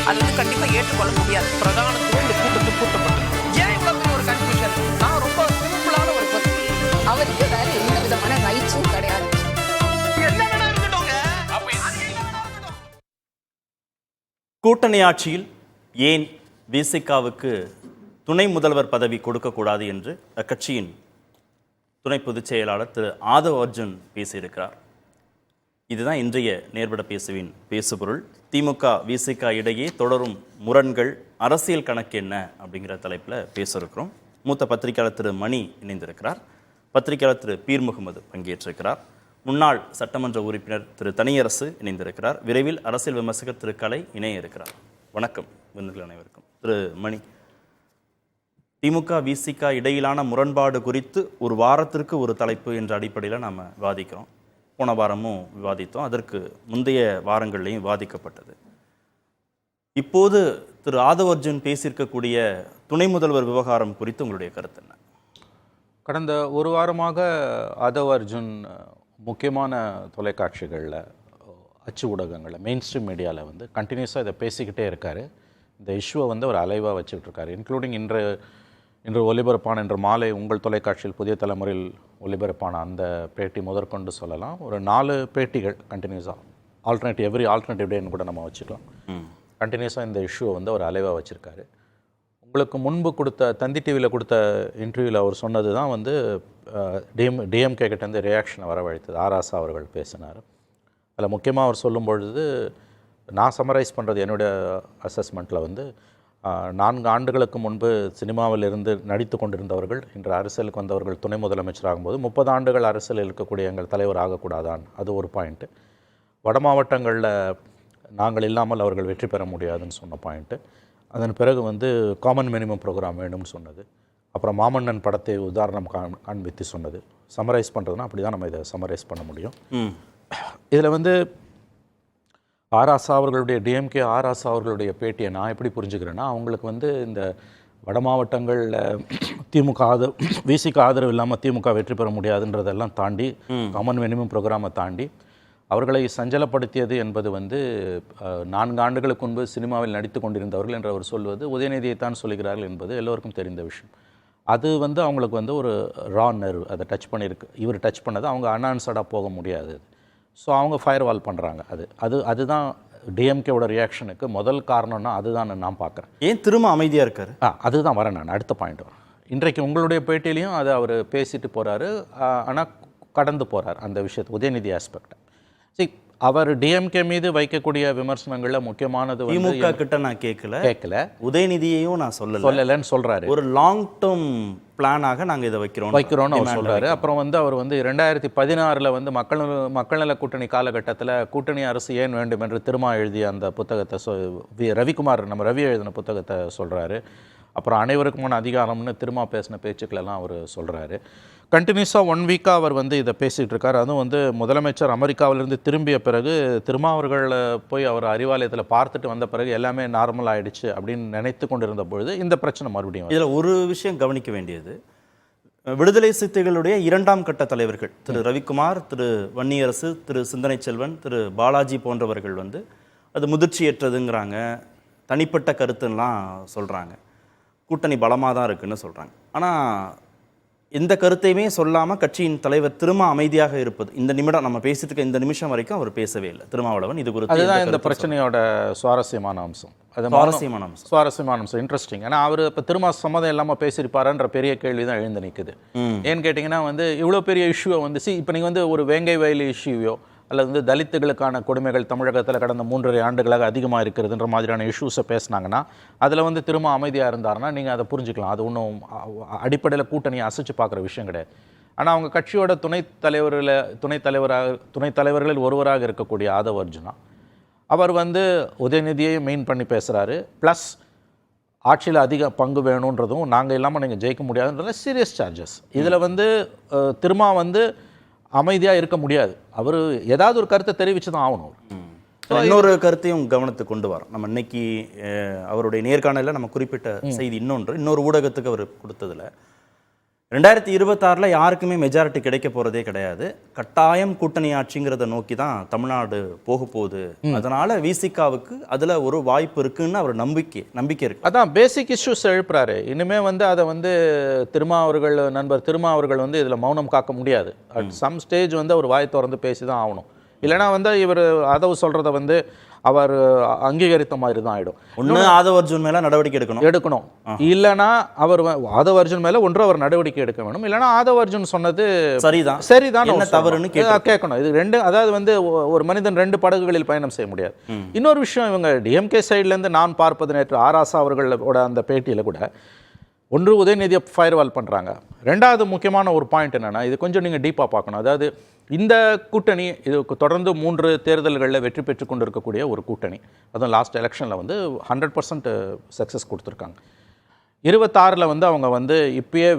அது வந்து கண்டிப்பாக ஏற்றுக்கொள்ள முடியாது. பிரதானத்துவம் இந்த கூட்டத்துக்கு கூட்டப்பட்டது. ஏன் இவ்வளவு பெரிய ஒரு கன்ஃபியூஷன்? நான் ரொம்ப சிம்பிளான ஒரு பர்சன். அவருக்கு வேற எந்த விதமான ரைட்ஸும் கிடையாது. என்ன வேணா இருக்கட்டும். கூட்டணி ஆட்சியில் ஏன் விசிகாவுக்கு துணை முதல்வர் பதவி கொடுக்கக்கூடாது என்று அக்கட்சியின் துணை பொதுச் செயலாளர் திரு ஆதவ் அர்ஜுன் பேசியிருக்கிறார். இதுதான் இன்றைய நேர்பட பேசுவின் பேசுபொருள். திமுக விசிக இடையே தொடரும் முரண்கள், அரசியல் கணக்கு என்ன அப்படிங்கிற தலைப்பில் பேச இருக்கிறோம். மூத்த பத்திரிகையாளர் திரு மணி இணைந்திருக்கிறார். பத்திரிகையாளர் திரு பீர் முகமது பங்கேற்றிருக்கிறார். முன்னாள் சட்டமன்ற உறுப்பினர் திரு தனியரசு இணைந்திருக்கிறார். விரைவில் அரசியல் விமர்சகர் திரு கலை இணைய இருக்கிறார். வணக்கம் விருந்தினர்கள் அனைவருக்கும். திரு மணி, திமுக விசிக இடையிலான முரண்பாடு குறித்து ஒரு வாரத்திற்கு ஒரு தலைப்பு என்ற அடிப்படையில் நாம் விவாதிக்கிறோம். போன வாரமும் விவாதித்தோம், அதற்கு முந்தைய வாரங்கள்லையும் விவாதிக்கப்பட்டது. இப்போது திரு ஆதவ் அர்ஜுன் பேசியிருக்கக்கூடிய துணை முதல்வர் விவகாரம் குறித்து உங்களுடைய கருத்து என்ன? கடந்த ஒரு வாரமாக ஆதவ் அர்ஜுன் முக்கியமான தொலைக்காட்சிகளில், அச்சு ஊடகங்களில், மெயின் ஸ்ட்ரீம் மீடியாவில் வந்து கண்டினியூஸாக இதை பேசிக்கிட்டே இருக்கார். இந்த இஷ்யூவை வந்து ஒரு அலைவாக வச்சுக்கிட்டு இருக்காரு. இன்க்ளூடிங் இன்று ஒலிபரப்பான, இன்று மாலை உங்கள் தொலைக்காட்சியில் புதிய தலைமுறையில் ஒலிபரப்பான அந்த பேட்டி முதற்கொண்டு சொல்லலாம். ஒரு 4 பேட்டிகள் கண்டினியூஸாக எவ்ரி ஆல்டர்னேட்டிவ் டேன்னு கூட நம்ம வச்சுக்கலாம். கண்டினியூஸாக இந்த இஷ்யூவை வந்து ஒரு அலைவாக வச்சுருக்காரு. உங்களுக்கு முன்பு கொடுத்த தந்தி டிவியில் கொடுத்த இன்டர்வியூவில் அவர் சொன்னது தான் வந்து டிஎம்கே கிட்டேருந்து ரியாக்ஷனை வரவழைத்தது. ஆராசா அவர்கள் பேசினார். அதில் முக்கியமாக அவர் சொல்லும் பொழுது, நான் சம்மரைஸ் பண்ணுறது என்னுடைய அசஸ்மெண்ட்டில் வந்து 4 ஆண்டுகளுக்கு முன்பு சினிமாவில் இருந்து நடித்து கொண்டிருந்தவர்கள் இன்று அரசியலுக்கு வந்தவர்கள் துணை முதலமைச்சர் ஆகும்போது 30 ஆண்டுகள் அரசியல் இருக்கக்கூடிய எங்கள் தலைவர் ஆகக்கூடாதான், அது ஒரு பாயிண்ட்டு. வட மாவட்டங்களில் நாங்கள் இல்லாமல் அவர்கள் வெற்றி பெற முடியாதுன்னு சொன்ன பாயிண்ட்டு. அதன் பிறகு வந்து காமன் மினிமம் ப்ரோக்ராம் வேணும்னு சொன்னது. அப்புறம் மாமன்னன் படத்தை உதாரணம் காண்பித்து சொன்னது. சம்மரைஸ் பண்ணுறதுனா அப்படி தான் நம்ம இதை சம்மரைஸ் பண்ண முடியும். இதில் வந்து ஆராசா அவர்களுடைய டிஎம்கே ஆராசா அவர்களுடைய பேட்டியை நான் எப்படி புரிஞ்சுக்கிறேன்னா, அவங்களுக்கு வந்து இந்த வட மாவட்டங்களில் திமுக விசிக ஆதரவு இல்லாமல் திமுக வெற்றி பெற முடியாதுன்றதெல்லாம் தாண்டி, காமன் மினிமம் ப்ரோக்ராமை தாண்டி அவர்களை சஞ்சலப்படுத்தியது என்பது வந்து 4 ஆண்டுகளுக்கு முன்பு சினிமாவில் நடித்து கொண்டிருந்தவர்கள் என்று அவர் சொல்வது உதயநிதியைத்தான் சொல்கிறார்கள் என்பது எல்லோருக்கும் தெரிந்த விஷயம். அது வந்து அவங்களுக்கு வந்து ஒரு ரா நர்வ், அதை டச் பண்ணியிருக்கு. இவர் டச் பண்ணது அவங்க அன்ஆன்சர்டாக போக முடியாது. ஸோ அவங்க ஃபயர் வால் பண்ணுறாங்க. அதுதான் டிஎம்கேவோட ரியாக்ஷனுக்கு முதல் காரணம்னா அதுதான் நான் பார்க்குறேன். ஏன் திரும்ப அமைதியாக இருக்கார்? அதுதான் வரேன் நான் அடுத்த பாயிண்ட் வரேன். இன்றைக்கு உங்களுடைய பேட்டிலையும் அதை அவர் பேசிட்டு போகிறாரு, ஆனால் கடந்து போகிறார் அந்த விஷயத்தை, உதயநிதி ஆஸ்பெக்ட். சரி, அவர் டிஎம்கே மீது வைக்கக்கூடிய விமர்சனங்களில் முக்கியமானது திமுக கிட்ட நான் கேட்கல, உதயநிதியையும் நான் சொல்லலைன்னு சொல்கிறாரு. ஒரு லாங் டேர்ம் பிளானாக நாங்கள் இதை வைக்கிறோம்னு அவர் சொல்கிறாரு. அப்புறம் வந்து அவர் வந்து 2016 வந்து மக்கள் நல கூட்டணி காலகட்டத்தில் கூட்டணி அரசு ஏன் வேண்டும் என்று திருமா எழுதிய அந்த புத்தகத்தை ரவிக்குமார், நம்ம ரவி எழுதின புத்தகத்தை சொல்கிறாரு. அப்புறம் அனைவருக்குமான அதிகாரம்னு திருமா பேசின பேச்சுக்களெல்லாம் அவர் சொல்கிறாரு. கண்டினியூஸாக 1 வீக்காக அவர் வந்து இதை பேசிகிட்டு இருக்கார். அதுவும் வந்து முதலமைச்சர் அமெரிக்காவிலிருந்து திரும்பிய பிறகு திருமாவர்களை போய் அவர் அறிவாலயத்தில் பார்த்துட்டு வந்த பிறகு எல்லாமே நார்மல் ஆகிடுச்சு அப்படின்னு நினைத்து கொண்டிருந்த பொழுது இந்த பிரச்சனை மறுபடியும். இதில் ஒரு விஷயம் கவனிக்க வேண்டியது, விடுதலை சிறுத்தைகளுடைய 2ஆம் கட்ட தலைவர்கள் திரு ரவிக்குமார், திரு வன்னியரசு, திரு சிந்தனை செல்வன், திரு பாலாஜி போன்றவர்கள் வந்து அது முதிர்ச்சியற்றதுங்கிறாங்க, தனிப்பட்ட கருத்துன்னெலாம் சொல்கிறாங்க, கூட்டணி பலமாக தான் இருக்குன்னு சொல்கிறாங்க. ஆனால் எந்த கருத்தையுமே சொல்லாமல் கட்சியின் தலைவர் திரும்ப அமைதியாக இருப்பது, இந்த நிமிடம் நம்ம பேசிட்டு இந்த நிமிஷம் வரைக்கும் அவர் பேசவே இல்லை திருமாவளவன். இது குறித்து அதுதான் இந்த பிரச்சனையோட சுவாரஸ்யமான அம்சம். இன்ட்ரெஸ்டிங். ஏன்னா அவர் இப்போ திரும்ப சம்மதம் இல்லாமல் பேசியிருப்பாருன்ற பெரிய கேள்வி தான் எழுந்து நிற்குது. ஏன்னு கேட்டிங்கன்னா வந்து இவ்வளோ பெரிய இஷ்யூவை வந்து இப்போ நீங்கள் வந்து ஒரு வேங்கை வயல் இஷ்யூவையோ அல்லது வந்து தலித்துகளுக்கான கொடுமைகள் தமிழகத்தில் கடந்த 3.5 ஆண்டுகளாக அதிகமாக இருக்கிறதுன்ற மாதிரியான இஷ்யூஸை பேசினாங்கன்னா அதில் வந்து திரும்ப அமைதியாக இருந்தாருன்னா நீங்கள் அதை புரிஞ்சுக்கலாம். அது ஒன்றும் அடிப்படையில் கூட்டணியை அசைச்சு பார்க்குற விஷயம் கிடையாது. ஆனால் அவங்க கட்சியோட துணைத் தலைவர்களில் ஒருவராக இருக்கக்கூடிய ஆதவ் அர்ஜுனா அவர் வந்து உதயநிதியை மெயின் பண்ணி பேசுகிறாரு. ப்ளஸ் ஆட்சியில் அதிக பங்கு வேணுன்றதும், நாங்கள் இல்லாமல் நீங்கள் ஜெயிக்க முடியாதுன்றத சீரியஸ் சார்ஜஸ். இதில் வந்து திரும்ப வந்து அமைதியாக இருக்க முடியாது. அவர் ஏதாவது ஒரு கருத்தை தெரிவித்து தான் ஆகணும். இன்னொரு கருத்தையும் கவனத்துக்கு கொண்டு வரோம். நம்ம இன்னைக்கு அவருடைய நேர்காணலில் நம்ம குறிப்பிட்ட செய்தி இன்னொரு ஊடகத்துக்கு அவர் கொடுத்ததில் 2026 யாருக்குமே மெஜாரிட்டி கிடைக்க போறதே கிடையாது. கட்டாயம் கூட்டணி ஆட்சிங்கிறத நோக்கி தான் தமிழ்நாடு போக போகுது. அதனால விசிகாவுக்கு அதுல ஒரு வாய்ப்பு இருக்குன்னு அவர் நம்பிக்கை இருக்கு. அதான் பேசிக் இஷ்யூஸ் எழுப்புறாரு. இனிமே வந்து அதை வந்து நண்பர் திருமா அவர்கள் வந்து இதுல மௌனம் காக்க முடியாது. அட் சம் ஸ்டேஜ் வந்து அவர் வாய் திறந்து பேசி தான் ஆகணும். இல்லைனா வந்து இவர் ஆதவ் சொல்றதை வந்து அவர் அங்கீகரித்த மாதிரி தான் ஆயிடும். ஒன்று ஆதவ் அர்ஜுன் மேல நடவடிக்கை எடுக்கணும். இல்லைனா அவர் ஆதவ் அர்ஜுன் மேல அவர் நடவடிக்கை எடுக்க வேணும். இல்லைனா ஆதவ் அர்ஜுன் சொன்னது சரிதான் என்ன தவறுன்னு கேட்கணும். இது ரெண்டு, அதாவது வந்து ஒரு மனிதன் 2 படகுகளில் பயணம் செய்ய முடியாது. இன்னொரு விஷயம், இவங்க டிஎம்கே சைட்ல இருந்து நான் பார்ப்பது நேற்று ஆராசா அவர்களோட அந்த பேட்டியில கூட ஒன்று உதயநிதியை ஃபயர்வால் பண்ணுறாங்க. ரெண்டாவது முக்கியமான ஒரு பாயிண்ட் என்னென்னா, இது கொஞ்சம் நீங்கள் டீப்பாக பார்க்கணும். அதாவது இந்த கூட்டணி இது தொடர்ந்து 3 தேர்தல்களில் வெற்றி பெற்று கொண்டு இருக்கக்கூடிய ஒரு கூட்டணி. அதுவும் லாஸ்ட் எலெக்ஷனில் வந்து 100% சக்ஸஸ் கொடுத்துருக்காங்க. 26 வந்து அவங்க வந்து இப்பயே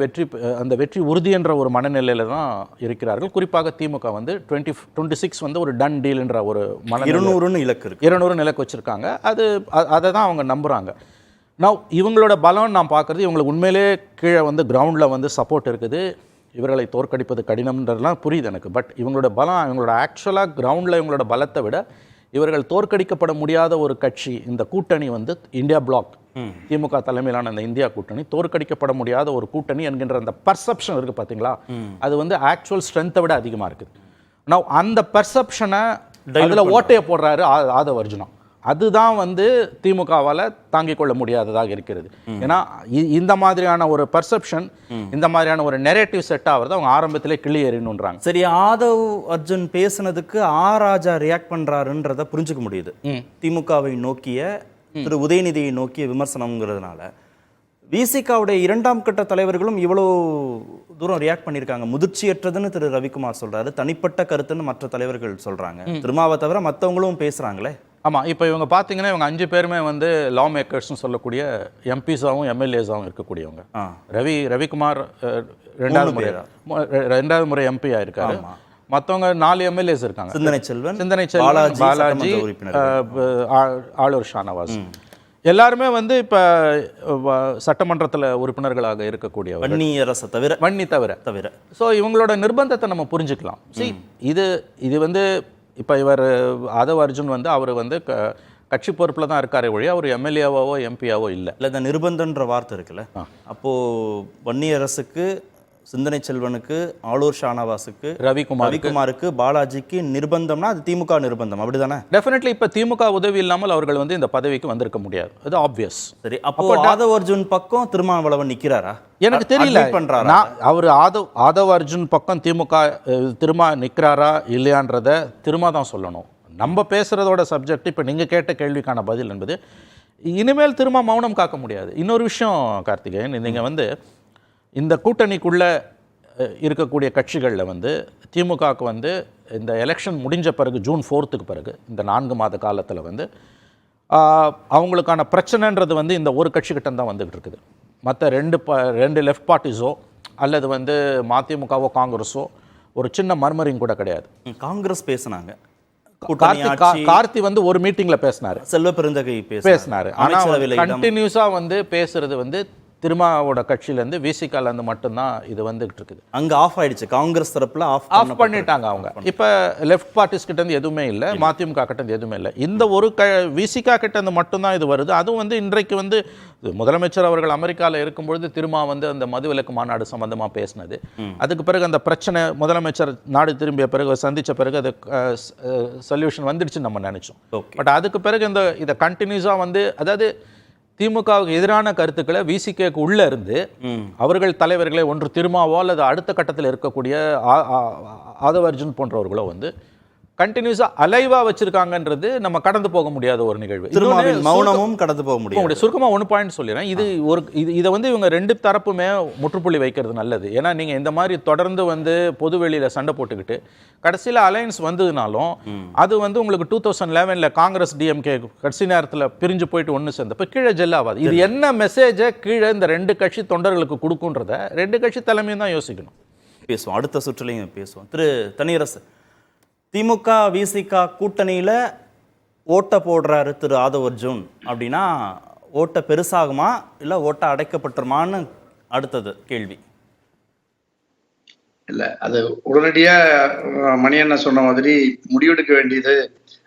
அந்த வெற்றி உறுதி என்ற ஒரு மனநிலையில் தான் இருக்கிறார்கள். குறிப்பாக திமுக வந்து 26 வந்து ஒரு டன் டீல்ன்ற ஒரு 200 இலக்கு வச்சுருக்காங்க. அதை தான் அவங்க நம்புகிறாங்க. இவங்களோட பலம் நான் பார்க்குறது, இவங்களுக்கு உண்மையிலே கீழே வந்து கிரவுண்டில் வந்து சப்போர்ட் இருக்குது. இவர்களை தோற்கடிப்பது கடினம்ன்றதுலாம் புரியுது எனக்கு. பட் இவங்களோட பலம், இவங்களோட ஆக்சுவலாக கிரவுண்டில் இவங்களோட பலத்தை விட இவர்கள் தோற்கடிக்கப்பட முடியாத ஒரு கட்சி. இந்த கூட்டணி வந்து இந்தியா பிளாக், திமுக தலைமையிலான அந்த இந்தியா கூட்டணி தோற்கடிக்கப்பட முடியாத ஒரு கூட்டணி என்கின்ற அந்த பர்செப்ஷன் இருக்குது பார்த்தீங்களா, அது வந்து ஆக்சுவல் ஸ்ட்ரென்த்தை விட அதிகமாக இருக்குது. அந்த பர்செப்ஷனை அதில் ஓட்டையை போடுறாரு ஆதவ் அர்ஜுனா. அதுதான் வந்து திமுகவால் தாங்கிக் கொள்ள முடியாததாக இருக்கிறது. ஏன்னா இந்த மாதிரியான ஒரு பர்செப்ஷன், இந்த மாதிரியான ஒரு நெரேட்டிவ் செட் ஆகிறது அவங்க ஆரம்பத்திலே கிளி எறியணுன்றாங்க. சரி, ஆதவ் அர்ஜுன் பேசுனதுக்கு ராஜா ரியாக்ட் பண்றாருன்றத புரிஞ்சுக்க முடியுது. திமுகவை நோக்கிய திரு உதயநிதியை நோக்கிய விமர்சனம்ங்கிறதுனால விசிகாவுடைய 2ஆம் கட்ட தலைவர்களும் இவ்வளோ தூரம் ரியாக்ட் பண்ணியிருக்காங்க. முதிர்ச்சியற்றதுன்னு திரு ரவிக்குமார் சொல்றாரு, தனிப்பட்ட கருத்துன்னு மற்ற தலைவர்கள் சொல்றாங்க. திருமாவை தவிர மற்றவங்களும் பேசுறாங்களே. ஆமாம், இப்போ இவங்க பார்த்தீங்கன்னா இவங்க 5 பேருமே வந்து லா மேக்கர்ஸ்னு சொல்லக்கூடிய எம்பிஸாகவும் எம்எல்ஏஸாகவும் இருக்கக்கூடியவங்க. ரவிக்குமார் 2வது முறை எம்பி ஆயிருக்காரு. மற்றவங்க 4 எம்எல்ஏஸ் இருக்காங்க. சிந்தனை செல்வன், பாலாஜி, ஆளூர் ஷானவாஸ், எல்லாருமே வந்து இப்போ சட்டமன்றத்தில் உறுப்பினர்களாக இருக்கக்கூடியவர். வன்னி தவிர. ஸோ இவங்களோட நிர்பந்தத்தை நம்ம புரிஞ்சுக்கலாம். இது வந்து இப்போ இவர் ஆதவ் அர்ஜுன் வந்து அவர் வந்து கட்சி பொறுப்பில் தான் இருக்காரே ஒழிய அவர் எம்எல்ஏவாவோ எம்பியாவோ இல்லை. இந்த நிர்பந்தன்ற வார்த்தை இருக்குல்ல, அப்போது வன்னியரசுக்கு, சிந்தனை செல்வனுக்கு, ஆளூர் ஷானவாஸுக்கு, ரவிக்குமாருக்கு, பாலாஜிக்கு நிர்பந்தம்னா அது திமுக நிர்பந்தம், அப்படிதானே? டெஃபினெட்லி. இப்போ திமுக உதவி இல்லாமல் அவர்கள் வந்து இந்த பதவிக்கு வந்திருக்க முடியாது, அது ஆப்வியஸ். சரி, அப்போ ஆதவ் அர்ஜுன் பக்கம் திருமாவளவன் நிற்கிறாரா? எனக்கு தெரியல. அவர் ஆதவ் அர்ஜுன் பக்கம் திருமா நிற்கிறாரா இல்லையான்றத திருமா தான் சொல்லணும். நம்ம பேசுறதோட சப்ஜெக்ட் இப்போ நீங்கள் கேட்ட கேள்விக்கான பதில் என்பது இனிமேல் திருமா மௌனம் காக்க முடியாது. இன்னொரு விஷயம் கார்த்திகேயன், நீங்கள் வந்து இந்த கூட்டணிக்குள்ளே இருக்கக்கூடிய கட்சிகளில் வந்து திமுகவுக்கு வந்து இந்த எலெக்ஷன் முடிஞ்ச பிறகு ஜூன் 4க்கு பிறகு இந்த 4 மாத காலத்தில் வந்து அவங்களுக்கான பிரச்சனைன்றது வந்து இந்த ஒரு கட்சிக்கிட்ட தான் வந்துகிட்டு இருக்குது. மற்ற 2 லெஃப்ட் பார்ட்டிஸோ அல்லது வந்து மதிமுகவோ காங்கிரஸோ ஒரு சின்ன மர்மரிங் கூட கிடையாது. காங்கிரஸ் பேசினாங்க, கார்த்தி வந்து ஒரு மீட்டிங்ல பேசினாரு, செல்வ பெருந்தகை பேசினாரு. ஆனால் கண்டினியூஸா வந்து பேசுறது வந்து திருமாவோட கட்சியிலேருந்து விசிகாலேருந்து மட்டும்தான் இது வந்துகிட்டு இருக்குது. அங்கே ஆஃப் ஆயிடுச்சு, காங்கிரஸ் தரப்புல ஆஃப் பண்ணிட்டாங்க அவங்க. இப்போ லெஃப்ட் பார்ட்டிஸ் கிட்டேருந்து எதுவுமே இல்லை, மதிமுக கிட்டேருந்து எதுவுமே இல்லை. இந்த ஒரு விசிகா கிட்டேருந்து மட்டும்தான் இது வருது. அதுவும் வந்து இன்றைக்கு வந்து முதலமைச்சர் அவர்கள் அமெரிக்காவில் இருக்கும்பொழுது திருமா வந்து அந்த மதுவிலக்கு மாநாடு சம்பந்தமாக பேசினது. அதுக்கு பிறகு அந்த பிரச்சனை முதலமைச்சர் நாடு திரும்பிய பிறகு சந்தித்த பிறகு அது சொல்யூஷன் வந்துடுச்சுன்னு நம்ம நினைச்சோம். பட் அதுக்கு பிறகு இதை கண்டினியூஸாக வந்து, அதாவது திமுகவுக்கு எதிரான கருத்துக்களை விசிகேக்கு உள்ள இருந்து அவர்கள் தலைவர்களை ஒன்று திருமாவோ அல்லது அடுத்த கட்டத்தில் இருக்கக்கூடிய ஆதவ் அர்ஜுன் போன்றவர்களோ வந்து கண்டினியூஸா அலைவா வச்சிருக்காங்கன்றது நம்ம கடந்து போக முடியாத ஒரு நிகழ்வு. மௌனமும் கடந்து போக முடியாது. சுருக்கமா 1 பாயிண்ட் சொல்லிடுறேன். இதை வந்து இவங்க 2 தரப்புமே முற்றுப்புள்ளி வைக்கிறது நல்லது. ஏன்னா நீங்க இந்த மாதிரி தொடர்ந்து வந்து பொதுவெளியில சண்டை போட்டுக்கிட்டு கடைசியில் அலையன்ஸ் வந்ததுனாலும் அது வந்து உங்களுக்கு 2011 காங்கிரஸ் டிஎம்கே கடைசி நேரத்தில் பிரிஞ்சு போயிட்டு ஒன்று சேர்ந்தப்ப கீழே ஜெல்லாவாது. இது என்ன மெசேஜை கீழே இந்த 2 கட்சி தொண்டர்களுக்கு கொடுக்குன்றத 2 கட்சி தலைமையும் தான் யோசிக்கணும். பேசுவோம், அடுத்த சுற்றுலையும் பேசுவோம். திரு தனியரசு, திமுக விசிகா கூட்டணியில் ஓட்டை போடுறாரு திரு ஆதவ் அர்ஜுன் அப்படின்னா ஓட்டை பெருசாகுமா இல்லை ஓட்டை அடைக்கப்பட்டுருமான்னு அடுத்தது கேள்வி. இல்ல அது உடனடியா மணியண்ணன் சொன்ன மாதிரி முடிவெடுக்க வேண்டியது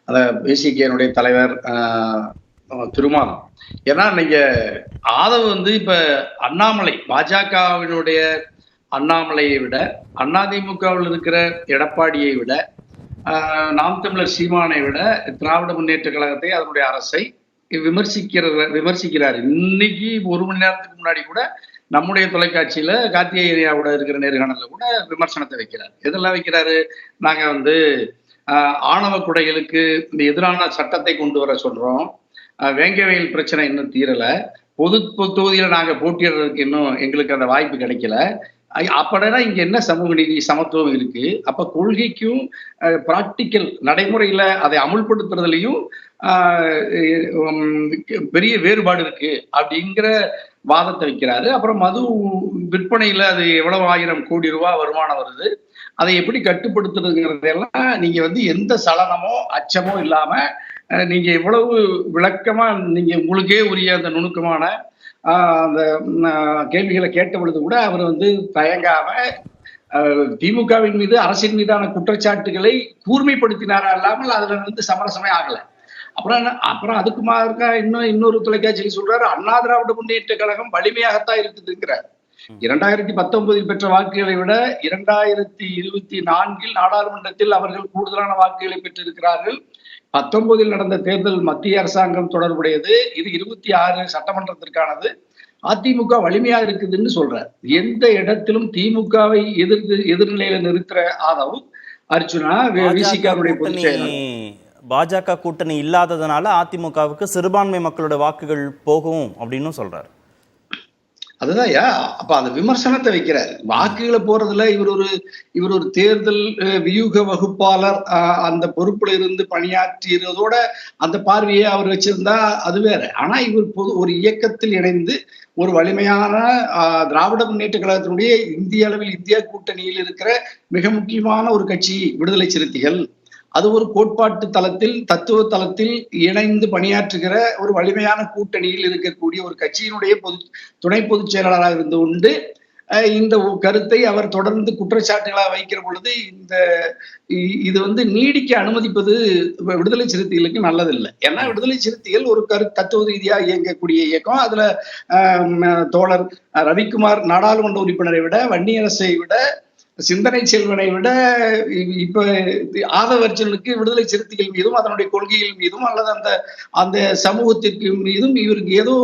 அந்த பிசிகேனுடைய தலைவர் திருமாவளவன். ஏன்னா நீங்க ஆதவ் வந்து இப்ப அண்ணாமலை பாஜகவினுடைய அண்ணாமலையை விட அதிமுகவில் இருக்கிற எடப்பாடியை விட நாம் தமிழர் சீமானை விட திராவிட முன்னேற்ற கழகத்தை அதனுடைய அரசை விமர்சிக்கிறார். இன்னைக்கு ஒரு மணி நேரத்துக்கு முன்னாடி கூட நம்முடைய தொலைக்காட்சியில கார்த்திகேயனோட இருக்கிற நேர்காணல கூட விமர்சனத்தை வைக்கிறார். எதெல்லாம் வைக்கிறாரு? நாங்க வந்து ஆணவ குடைகளுக்கு இந்த எதிரான சட்டத்தை கொண்டு வர சொல்றோம், வேங்கவயல் பிரச்சனை இன்னும் தீரல, பொது தொகுதியில நாங்க போட்டியிடுறதுக்கு இன்னும் எங்களுக்கு அந்த வாய்ப்பு கிடைக்கல, அப்படின்னா இங்க என்ன சமூக நீதி சமத்துவம் இருக்கு? அப்ப கொள்கைக்கும் பிராக்டிக்கல் நடைமுறையில அதை அமுல்படுத்துறதுலையும் பெரிய வேறுபாடு இருக்கு அப்படிங்கிற வாதத்தை வைக்கிறாரு. அப்புறம் மது விற்பனையில அது எவ்வளவு 1000 கோடி ரூபாய் வருமானம் வருது, அதை எப்படி கட்டுப்படுத்துறதுங்கிறதெல்லாம் நீங்க வந்து எந்த சலனமோ அச்சமோ இல்லாம நீங்க எவ்வளவு விளக்கமா நீங்க உங்களுக்கே உரிய அந்த நுணுக்கமான அந்த கேள்விகளை கேட்ட பொழுது கூட அவர் வந்து தயங்காம திமுகவின் மீது அரசின் மீதான குற்றச்சாட்டுகளை கூர்மைப்படுத்தினாரா இல்லாமல் அதுல வந்து சமரசமே ஆகல. அப்புறம் அதுக்கு மாறுக்கா இன்னொரு தொலைக்காட்சியில் சொல்றாரு, அண்ணா திராவிட முன்னேற்ற கழகம் வலிமையாகத்தான் இருக்குதுங்கிறார். 2019 பெற்ற வாக்குகளை விட 2024 நாடாளுமன்றத்தில் அவர்கள் கூடுதலான வாக்குகளை பெற்றிருக்கிறார்கள். 19 நடந்த தேர்தல் மத்திய அரசாங்கம் தொடர்புடையது, இது 26 சட்டமன்றத்திற்கானது. அதிமுக வலிமையா இருக்குதுன்னு சொல்றார். எந்த இடத்திலும் திமுகவை எதிர்நிலையில நிறுத்துற ஆதவ் அர்ஜுனா விசிகாவுடைய பொதுச் செயலாளர். பாஜக கூட்டணி இல்லாததுனால அதிமுகவுக்கு சிறுபான்மை மக்களோட வாக்குகள் போகும் அப்படின்னு சொல்றாரு. அதுதான் அப்ப அந்த விமர்சனத்தை வைக்கிறார். வாக்குகளை போறதுல இவர் ஒரு தேர்தல் வியூக வகுப்பாளர் அந்த பொறுப்புல இருந்து பணியாற்றியதோட அந்த பார்வையை அவர் வச்சிருந்தா அது வேற. ஆனா இவர் ஒரு இயக்கத்தில் இணைந்து ஒரு வலிமையான திராவிட முன்னேற்ற கழகத்தினுடைய இந்திய அளவில் இந்தியா கூட்டணியில் இருக்கிற மிக முக்கியமான ஒரு கட்சி விடுதலை சிறுத்தைகள், அது ஒரு கோட்பாட்டு தளத்தில் தத்துவ தளத்தில் இணைந்து பணியாற்றுகிற ஒரு வலிமையான கூட்டணியில் இருக்கக்கூடிய ஒரு கட்சியினுடைய துணை பொதுச் செயலாளராக இருந்து கொண்டு இந்த கருத்தை அவர் தொடர்ந்து குற்றச்சாட்டுகளாக வைக்கிற பொழுது இது வந்து நீடிக்க அனுமதிப்பது விடுதலை சிறுத்தைகளுக்கு நல்லதில்லை. ஏன்னா விடுதலை சிறுத்தைகள் ஒரு தத்துவ ரீதியாக இயங்கக்கூடிய இயக்கம். அதுல தோழர் ரவிக்குமார் நாடாளுமன்ற உறுப்பினரை விட, வன்னியரசை விட, சிந்தனை செல்வனை விட இப்ப ஆதவர்ஜனுக்கு விடுதலை சிறுத்தைகள் மீதும் அதனுடைய கொள்கைகள் மீதும் அல்லது அந்த சமூகத்திற்கு மீதும் இவருக்கு ஏதோ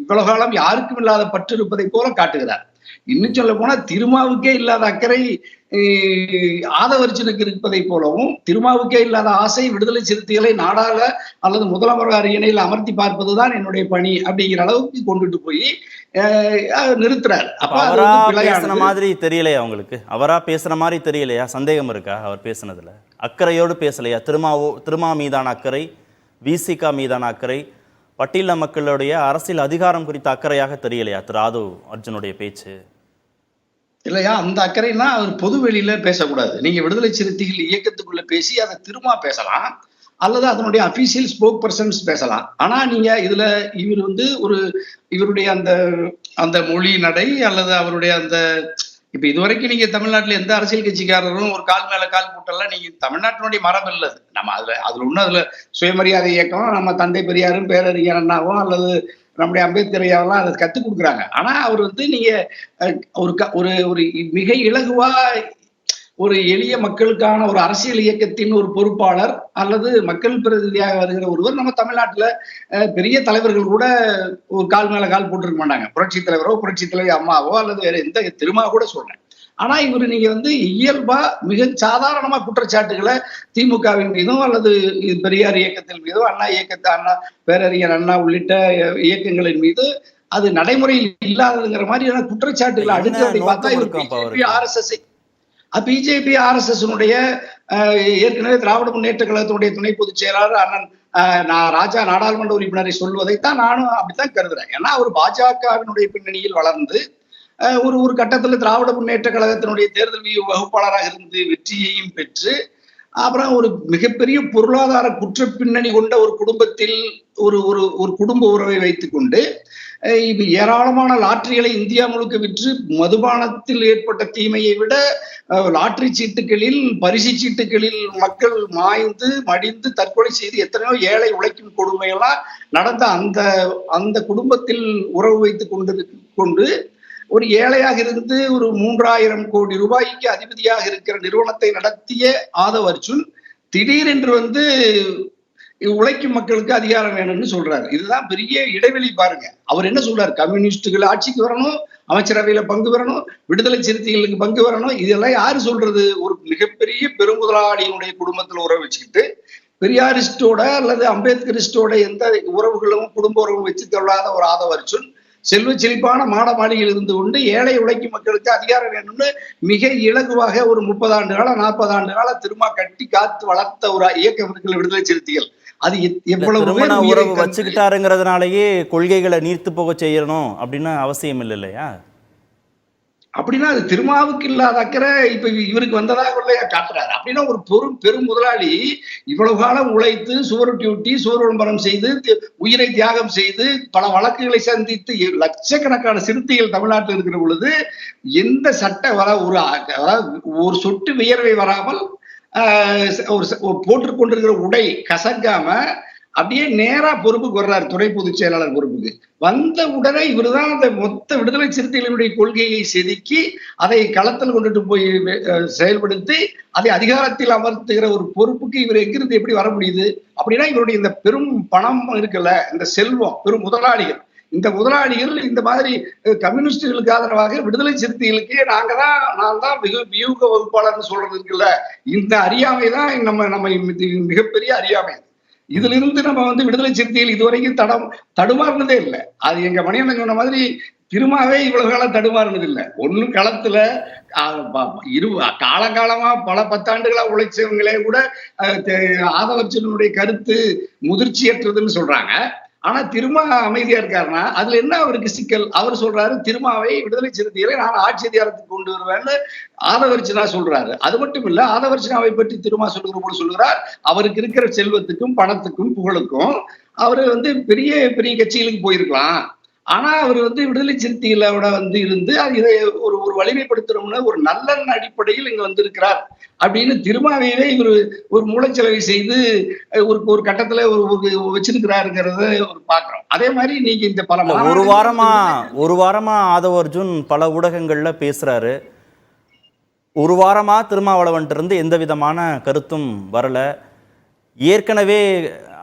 இவ்வளவு காலம் யாருக்கும் இல்லாத பற்று இருப்பதை போல காட்டுகிறார். இன்னும் சொல்ல போனா திருமாவுக்கே இல்லாத அக்கறை ஆதவர்ஜனுக்கு இருப்பதை போலவும், திருமாவுக்கே இல்லாத ஆசை விடுதலை சிறுத்தைகளை நாடாக அல்லது முதலமைச்சர் அரியணையில் அமர்த்தி பார்ப்பதுதான் என்னுடைய பணி அப்படிங்கிற அளவுக்கு கொண்டுட்டு போய் நிறுத்துறார். அவரா பேசுன மாதிரி தெரியலையா உங்களுக்கு? அவரா பேசுற மாதிரி தெரியலையா? சந்தேகம் இருக்கா அவர் பேசுனதுல? அக்கறையோடு பேசலையா? திருமா மீதான அக்கறை, விசிகா மீதான அக்கறை, பட்டியல மக்களுடைய அரசியல் அதிகாரம் குறித்த அக்கறையாக தெரியலையா திரு ஆதவ் அர்ஜுனுடைய பேச்சு? இல்லையா, அந்த அக்கறைன்னா அவர் பொது வெளியில பேசக்கூடாது. நீங்க விடுதலை சிறுத்தைகள் இயக்கத்துக்குள்ள பேசி அதை திரும்ப பேசலாம், அல்லது அதனுடைய அபிஷியல் ஸ்போக் பர்சன்ஸ் பேசலாம். ஆனா நீங்க இதுல இவர் வந்து இவருடைய அந்த மொழி நடை அல்லது அவருடைய அந்த இப்ப இதுவரைக்கும் நீங்க தமிழ்நாட்டுல எந்த அரசியல் கட்சிக்காரரும் ஒரு கால் மேல கால் போட்டெல்லாம் நீங்க தமிழ்நாட்டினுடைய மரபு இல்லது. நம்ம அதுல ஒண்ணு அதுல சுயமரியாதை இயக்கம் நம்ம தந்தை பெரியாரும் பேரறிஞர் அண்ணாவும் அல்லது நம்முடைய அம்பேத்கர் ஐயாவெல்லாம் அதை கத்துக் கொடுக்குறாங்க. ஆனா அவர் வந்து நீங்க ஒரு மிக இலகுவா ஒரு எளிய மக்களுக்கான ஒரு அரசியல் இயக்கத்தின் ஒரு பொறுப்பாளர் அல்லது மக்கள் பிரதிநிதியாக வருகிற ஒருவர் நம்ம தமிழ்நாட்டுல பெரிய தலைவர்கள் கூட ஒரு கால் மேல கால் போட்டிருக்க மாட்டாங்க. புரட்சி தலைவரோ புரட்சி தலைவர் அம்மாவோ அல்லது வேற எந்த திருமா கூட சொல்றேன். ஆனா இவரு நீங்க வந்து இயல்பா மிக சாதாரணமா குற்றச்சாட்டுகளை திமுகவின் மீதும் அல்லது பெரியார் இயக்கத்தின் மீதும் அண்ணா பேரறிஞர் அண்ணா உள்ளிட்ட இயக்கங்களின் மீது அது நடைமுறையில் இல்லாததுங்கிற மாதிரியான குற்றச்சாட்டுகளை அடுத்து பார்த்தா இவர் பிஜேபி RSS ஏற்கனவே திராவிட முன்னேற்ற கழகத்தினுடைய துணை பொதுச் செயலாளர் அண்ணன் ராஜா நாடாளுமன்ற உறுப்பினரை சொல்வதைத்தான் நானும் அப்படித்தான் கருதுறேன். ஏன்னா அவர் பாஜகவினுடைய பின்னணியில் வளர்ந்து ஒரு கட்டத்துல திராவிட முன்னேற்ற கழகத்தினுடைய தேர்தல் வகுப்பாளராக இருந்து வெற்றியையும் பெற்று அப்புறம் ஒரு மிகப்பெரிய பொருளாதார குற்ற பின்னணி கொண்ட ஒரு குடும்பத்தில் ஒரு ஒரு ஒரு குடும்ப உறவை வைத்துக்கொண்டு இப்ப ஏராளமான லாட்டரிகளை இந்தியா முழுக்க விற்று மதுபானத்தில் ஏற்பட்ட தீமையை விட லாட்டரி சீட்டுகளில் பரிசு சீட்டுகளில் மக்கள் மாய்ந்து மடிந்து தற்கொலை செய்து எத்தனையோ ஏழை உழைக்கும் கொடுமையெல்லாம் நடந்த அந்த அந்த குடும்பத்தில் உறவு வைத்துக் கொண்டு ஒரு ஏழையாக இருந்து ஒரு 3000 கோடி ரூபாய்க்கு அதிபதியாக இருக்கிற நிறுவனத்தை நடத்திய ஆதவ் அர்ஜுன் திடீரென்று வந்து உழைக்கும் மக்களுக்கு அதிகாரம் வேணும்னு சொல்றாரு. இதுதான் பெரிய இடைவெளி பாருங்க. அவர் என்ன சொல்றாரு? கம்யூனிஸ்டுகள் ஆட்சிக்கு வரணும், அமைச்சரவையில பங்கு பெறணும், விடுதலை சிறுத்தைகளுக்கு பங்கு வரணும். இதெல்லாம் யாரு சொல்றது? ஒரு மிகப்பெரிய பெருமுதலாளியினுடைய குடும்பத்துல உறவு வச்சுக்கிட்டு பெரியாரிஸ்டோட அல்லது அம்பேத்கரிஸ்டோட எந்த உறவுகளும் குடும்ப உறவும் வச்சு கொள்ளாத ஒரு ஆதவ் அர்ஜுன் செல்வ செழிப்பான மாட மாளிகையில் இருந்து கொண்டு ஏழை உழைக்கும் மக்களுக்கு அதிகாரம் வேணும்னு மிக இலகுவாக ஒரு 30 ஆண்டு காலம் 40 ஆண்டு காலம் திரும்ப கட்டி காத்து வளர்த்த ஒரு இயக்கம் இருக்கிற விடுதலை சிறுத்தைகள். அது திருமண உறவு வச்சுக்கிட்டாருங்கிறதுனாலயே கொள்கைகளை நீர்த்து போக செய்யணும் அப்படின்னு அவசியம் இல்லை இல்லையா? அப்படின்னா அது திருமாவுக்கு இல்லாத அக்கறை இப்ப இவருக்கு வந்ததாக காட்டுறாரு. அப்படின்னா ஒரு பெரும் முதலாளி இவ்வளவு காலம் உழைத்து சுவரொட்டி ஒட்டி சுவர் விளம்பரம் செய்து உயிரை தியாகம் செய்து பல வழக்குகளை சந்தித்து லட்சக்கணக்கான சிறுத்தைகள் தமிழ்நாட்டில் இருக்கிற பொழுது எந்த சட்ட ஒரு சொட்டு வியர்வை வராமல் போட்டுக்கொண்டிருக்கிற உடை கசங்காம அப்படியே நேரா பொறுப்புக்கு வர்றாரு. துணை பொதுச் செயலாளர் பொறுப்புக்கு வந்த உடனே இவருதான் அந்த மொத்த விடுதலை சிறுத்தைகளுடைய கொள்கையை செதுக்கி அதை களத்தில் கொண்டுட்டு போய் செயல்படுத்தி அதை அதிகாரத்தில் அமர்த்துகிற ஒரு பொறுப்புக்கு இவர் எங்கிருந்து எப்படி வர முடியுது? அப்படின்னா இவருடைய இந்த பெரும் பணம் இருக்குல்ல, இந்த செல்வம், பெரும் முதலாளிகள், இந்த முதலாளிகள் இந்த மாதிரி கம்யூனிஸ்டுகளுக்கு ஆதரவாக விடுதலை சிறுத்தைகளுக்கே நான் தான் வியூக வகுப்பாளர்னு சொல்றது இருக்குல்ல, இந்த அறியாமை தான் நம்ம மிகப்பெரிய அறியாமை. இதுல இருந்து நம்ம வந்து விடுதலை சிறுத்தைகள் இதுவரைக்கும் தடுமாறினதே இல்லை. அது எங்க மணியண்ணன் சொன்ன மாதிரி திருமாவே இவ்வளவு காலம் தடுமாறினது இல்லை. ஒன்னும் களத்துல காலகாலமா பல 10 ஆண்டுகளா உழைச்சவங்களே கூட ஆதவ் அர்ஜுனனுடைய கருத்து முதிர்ச்சியற்றதுன்னு சொல்றாங்க. ஆனா திருமா அமைதியா இருக்காருன்னா அதுல என்ன அவருக்கு சிக்கல்? அவர் சொல்றாரு திருமாவை விடுதலை சிறுத்தைகளை நான் ஆட்சி அதிகாரத்துக்கு கொண்டு வருவேன்னு ஆதவ் அர்ஜுனா சொல்றாரு. அது மட்டும் இல்ல, ஆதவ் அர்ஜுனாவை பற்றி திருமா சொல்லுகிற போது சொல்லுகிறார் அவருக்கு இருக்கிற செல்வத்துக்கும் பணத்துக்கும் புகழுக்கும் அவரு வந்து பெரிய பெரிய கட்சிகளுக்கு போயிருக்கலாம். ஆனா அவர் வந்து விடுதலை சிறுத்தைகளோட வந்து இருந்து இதை ஒரு வலிமைப்படுத்தணும்னு ஒரு நல்லெண்ண அடிப்படையில் இங்க வந்திருக்கிறார் அப்படின்னு திருமாவையே இவர் ஒரு மூளைச்சலவை செய்து ஒரு கட்டத்துல வச்சிருக்கிறாருங்கிறத ஒரு பாக்குறோம். அதே மாதிரி நீங்க இந்த பல ஒரு வாரமா ஆதவ் அர்ஜுன் பல ஊடகங்கள்ல பேசுறாரு. ஒரு வாரமா திருமாவளவன்ட்டு இருந்து எந்த விதமான கருத்தும் வரல. ஏற்கனவே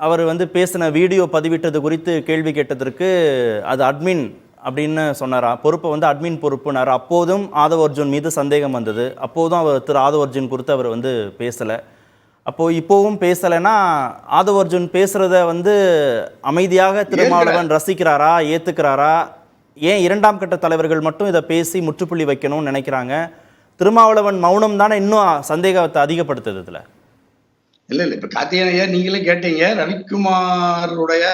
அவர் வந்து பேசின வீடியோ பதிவிட்டது குறித்து கேள்வி கேட்டதற்கு அது அட்மின் அப்படின்னு சொன்னாரா, பொறுப்பை வந்து அட்மின் பொறுப்புனார். அப்போதும் ஆதவ் அர்ஜுன் மீது சந்தேகம் வந்தது. அப்போதும் அவர் திரு ஆதவ் அர்ஜுன் குறித்து அவர் வந்து பேசலை. அப்போது இப்போவும் பேசலைன்னா ஆதவ் அர்ஜுன் பேசுகிறத வந்து அமைதியாக திருமாவளவன் ரசிக்கிறாரா, ஏற்றுக்கிறாரா? ஏன் 2ஆம் கட்ட தலைவர்கள் மட்டும் இதை பேசி முற்றுப்புள்ளி வைக்கணும்னு நினைக்கிறாங்க? திருமாவளவன் மௌனம் தானே இன்னும் சந்தேகத்தை அதிகப்படுத்துது இதுல. இல்ல இப்ப கார்த்திகேயன் ஐயா நீங்களே கேட்டீங்க, ரவிக்குமாருடைய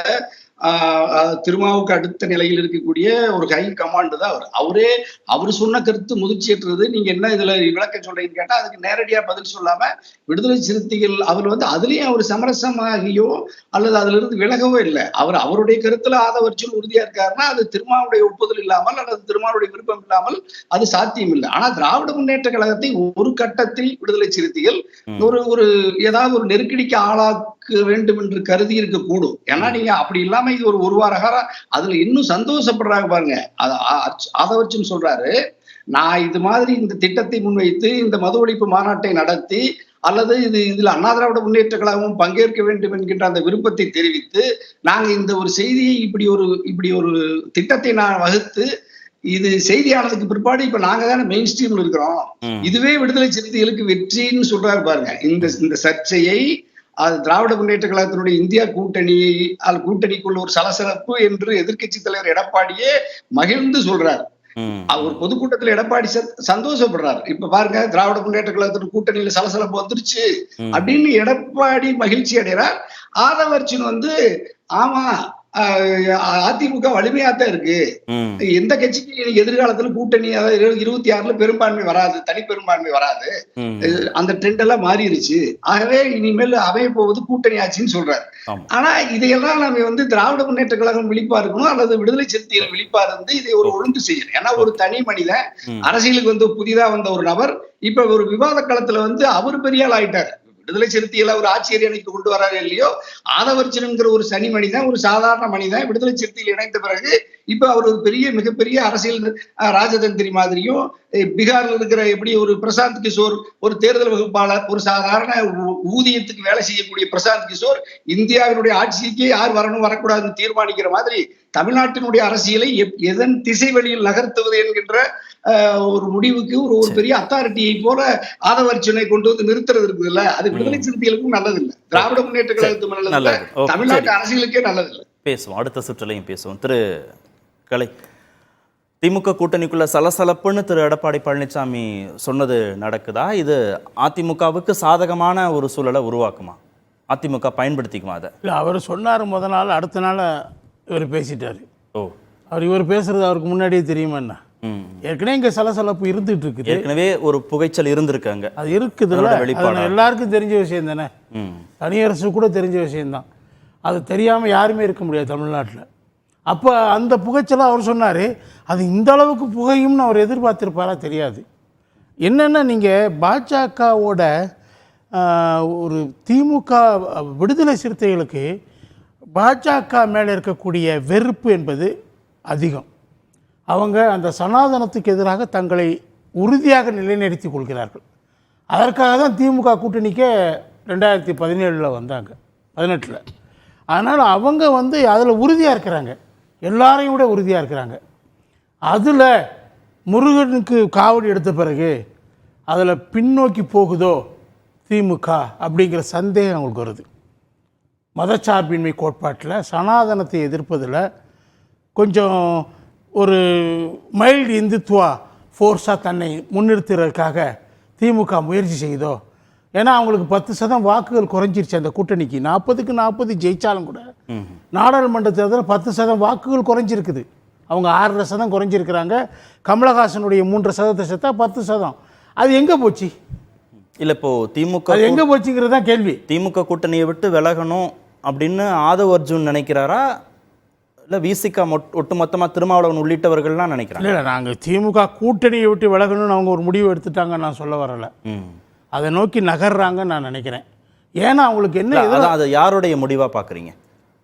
திருமாவுக்கு அடுத்த நிலையில் இருக்கக்கூடிய ஒரு ஹை கமாண்ட் தான் அவர் சொன்ன கருத்து முதிர்ச்சியற்றது. நீங்க என்ன இதுல விளக்கம் சொல்றீங்கன்னு கேட்டா அதுக்கு நேரடியா பதில் சொல்லாம விடுதலை சிறுத்தைகள் அவர் வந்து அதுலயும் அவர் சமரசமாகியோ அல்லது அதுல இருந்து விலகவோ இல்லை. அவருடைய கருத்துல ஆதவ் அர்ஜுன் உறுதியா இருக்காருன்னா அது திருமாவுடைய ஒப்புதல் இல்லாமல் அல்லது திருமாவுடைய விருப்பம் இல்லாமல் அது சாத்தியம் இல்லை. ஆனா திராவிட முன்னேற்ற கழகத்தை ஒரு கட்டத்தில் விடுதலை சிறுத்தைகள் ஒரு ஏதாவது ஒரு நெருக்கடிக்கு ஆளாக்க வேண்டும் என்று கருதி இருக்க கூடும். ஏன்னா நீங்க அப்படி இல்லாம இது ஒரு வார காலம் அதுல இன்னும் சந்தோஷப்படுறாங்க பாருங்க. ஆதவ் அர்ஜுன் சொல்றாரு, நான் இது மாதிரி இந்த திட்டத்தை முன்வைத்து இந்த மது ஒழிப்பு மாநாட்டை நடத்தி அல்லது இதுல அண்ணா திராவிட முன்னேற்ற கழகமும் பங்கேற்க வேண்டும் என்கின்ற அந்த விருப்பத்தை தெரிவித்து நாங்க இந்த ஒரு செய்தியை இப்படி ஒரு திட்டத்தை நான் வகுத்து இது செய்தியானதுக்கு பிற்பாடு இப்ப நாங்க தானே மெயின் ஸ்ட்ரீம்ல இருக்கிறோம், இதுவே விடுதலை சிறுத்தைகளுக்கு வெற்றின்னு சொல்றாரு பாருங்க. இந்த சர்ச்சையை அது திராவிட முன்னேற்ற கழகத்தினுடைய இந்தியா கூட்டணிக்குள்ள ஒரு சலசலப்பு என்று எதிர்கட்சி தலைவர் எடப்பாடியே மகிழ்ந்து சொல்றாரு. அவர் பொதுக்கூட்டத்துல எடப்பாடி சந்தோஷப்படுறாரு. இப்ப பாருங்க திராவிட முன்னேற்ற கழகத்தின் கூட்டணியில சலசலப்பு வந்துருச்சு அப்படின்னு எடப்பாடி மகிழ்ச்சி அடைகிறார். ஆதவ் அர்ஜுன் வந்து ஆமா அதிமுக வலிமையா தான் இருக்கு. எந்த கட்சிக்கு எதிர்காலத்துல கூட்டணி, அதாவது 26ல பெரும்பான்மை வராது, தனி பெரும்பான்மை வராது. அந்த ட்ரெண்ட் எல்லாம் மாறிடுச்சு. ஆகவே இனிமேல் அமைய போவது கூட்டணி ஆட்சின்னு சொல்றாரு. ஆனா இதையெல்லாம் நம்ம திராவிட முன்னேற்ற கழகம் விழிப்பா இருக்கணும், அல்லது விடுதலை சிறுத்தைகள் விழிப்பா இருந்து இதை ஒரு ஒழுங்கு செய்யணும். ஏன்னா ஒரு தனி மனிதன் அரசியலுக்கு புதிதா வந்த ஒரு நபர் இப்ப ஒரு விவாத களத்துல அவர் பெரிய ஆள் ஆயிட்டாரு. விடுதலை சிறுத்தைகளை ஒரு ஆட்சியர் அணிக்கு கொண்டு வராரு இல்லையோ, ஆதவர்ஜுனங்கிற ஒரு சனி மனிதன், ஒரு சாதாரண மனிதன் விடுதலை சிறுத்தையில் இணைந்த பிறகு இப்ப அவர் ஒரு மிகப்பெரிய அரசியல் ராஜதந்திரி மாதிரியும், பீகார்ல இருக்கிற எப்படி ஒரு பிரசாந்த் கிஷோர் ஒரு தேர்தல் வகுப்பாளர், ஒரு சாதாரண ஊதியத்துக்கு வேலை செய்யக்கூடிய பிரசாந்த் கிஷோர் இந்தியாவினுடைய ஆட்சிக்கு யார் வரணும் வரக்கூடாதுன்னு தீர்மானிக்கிற மாதிரி தமிழ்நாட்டினுடைய அரசியலை எதன் திசை வழியில் நகர்த்துவது என்கின்ற ஒரு முடிவுக்கு ஒரு பெரிய அத்தாரிட்டியை போல ஆதவர்ஜுனை கொண்டு நிறுத்துறது இருக்குது இல்ல, அது விடுதலை சிறுத்தைகளுக்கும் நல்லது இல்லை, திராவிட முன்னேற்ற கழகத்துக்கும் நல்லது இல்லை, தமிழ்நாட்டு அரசியலுக்கே நல்லது இல்லை. பேசுவோம், அடுத்த சுற்றுலையும் பேசுவோம். திரு கலை, திமுக கூட்டணிக்குள்ள சலசலப்புன்னு திரு எடப்பாடி பழனிசாமி சொன்னது நடக்குதா? இது அதிமுகவுக்கு சாதகமான ஒரு சூழலை உருவாக்குமா? அதிமுக பயன்படுத்திக்குமா அதை? இல்லை, அவர் சொன்னார் முத நாள், அடுத்த நாள் இவர் பேசிட்டாரு. இவர் பேசுறது அவருக்கு முன்னாடியே தெரியுமா என்ன? ஏற்கனவே இங்க சலசலப்பு இருந்துட்டு இருக்குது. ஏற்கனவே ஒரு புகைச்சல் இருந்திருக்காங்க, அது இருக்குது, எல்லாருக்கும் தெரிஞ்ச விஷயம் தானே, தனியரசு கூட தெரிஞ்ச விஷயம்தான். அது தெரியாம யாருமே இருக்க முடியாது தமிழ்நாட்டில். அப்போ அந்த புகைச்சலை அவர் சொன்னார், அது இந்த அளவுக்கு புகையும்னு அவர் எதிர்பார்த்திருப்பாரா தெரியாது. என்னென்னா, நீங்கள் பாஜகவோட ஒரு திமுக விடுதலை சிறுத்தைகளுக்கு பாஜக மேலே இருக்கக்கூடிய வெறுப்பு என்பது அதிகம். அவங்க அந்த சனாதனத்துக்கு எதிராக தங்களை உறுதியாக நிலைநிறுத்தி கொள்கிறார்கள். அதற்காக தான் திமுக கூட்டணிக்கே 2017 வந்தாங்க, 18. அதனால் அவங்க அதில் உறுதியாக இருக்கிறாங்க, எல்லாரையும் விட உறுதியாக இருக்கிறாங்க. அதில் முருகனுக்கு காவடி எடுத்த பிறகு அதில் பின்னோக்கி போகுதோ திமுக அப்படிங்கிற சந்தேகம் அவங்களுக்கு வருது. மதச்சார்பின்மை கோட்பாட்டில் சனாதனத்தை எதிர்ப்பதில் கொஞ்சம் ஒரு மைல்டு இந்துத்துவா ஃபோர்ஸாக தன்னை முன்னிறுத்துறதுக்காக திமுக முயற்சி செய்யுதோ. ஏன்னா அவங்களுக்கு 10% வாக்குகள் குறைஞ்சிருச்சு அந்த கூட்டணிக்கு. 40க்கு 40 ஜெயிச்சாலும் கூட நாடாளுமன்ற தேர்தலில் 10% வாக்குகள் குறைஞ்சிருக்குது. அவங்க 6.5% குறைஞ்சிருக்கிறாங்க. கமலஹாசனுடைய 3% சேர்த்தா 10%. அது எங்கே போச்சு? இல்லை, இப்போ திமுக எங்கே போச்சுங்கிறது தான் கேள்வி. திமுக கூட்டணியை விட்டு விலகணும் அப்படின்னு ஆதவ் அர்ஜுன் நினைக்கிறாரா, இல்லை விசிகா ஒட்டுமொத்தமாக திருமாவளவன் உள்ளிட்டவர்கள்லாம் நினைக்கிறாங்க? இல்லை, நாங்கள் திமுக கூட்டணியை விட்டு விலகணும்னு அவங்க ஒரு முடிவு எடுத்துட்டாங்க, நான் சொல்ல வரலை. அதை நோக்கி நகர்றாங்கன்னு நான் நினைக்கிறேன். ஏன்னா அவங்களுக்கு என்ன, அதை யாருடைய முடிவாக பார்க்குறீங்க?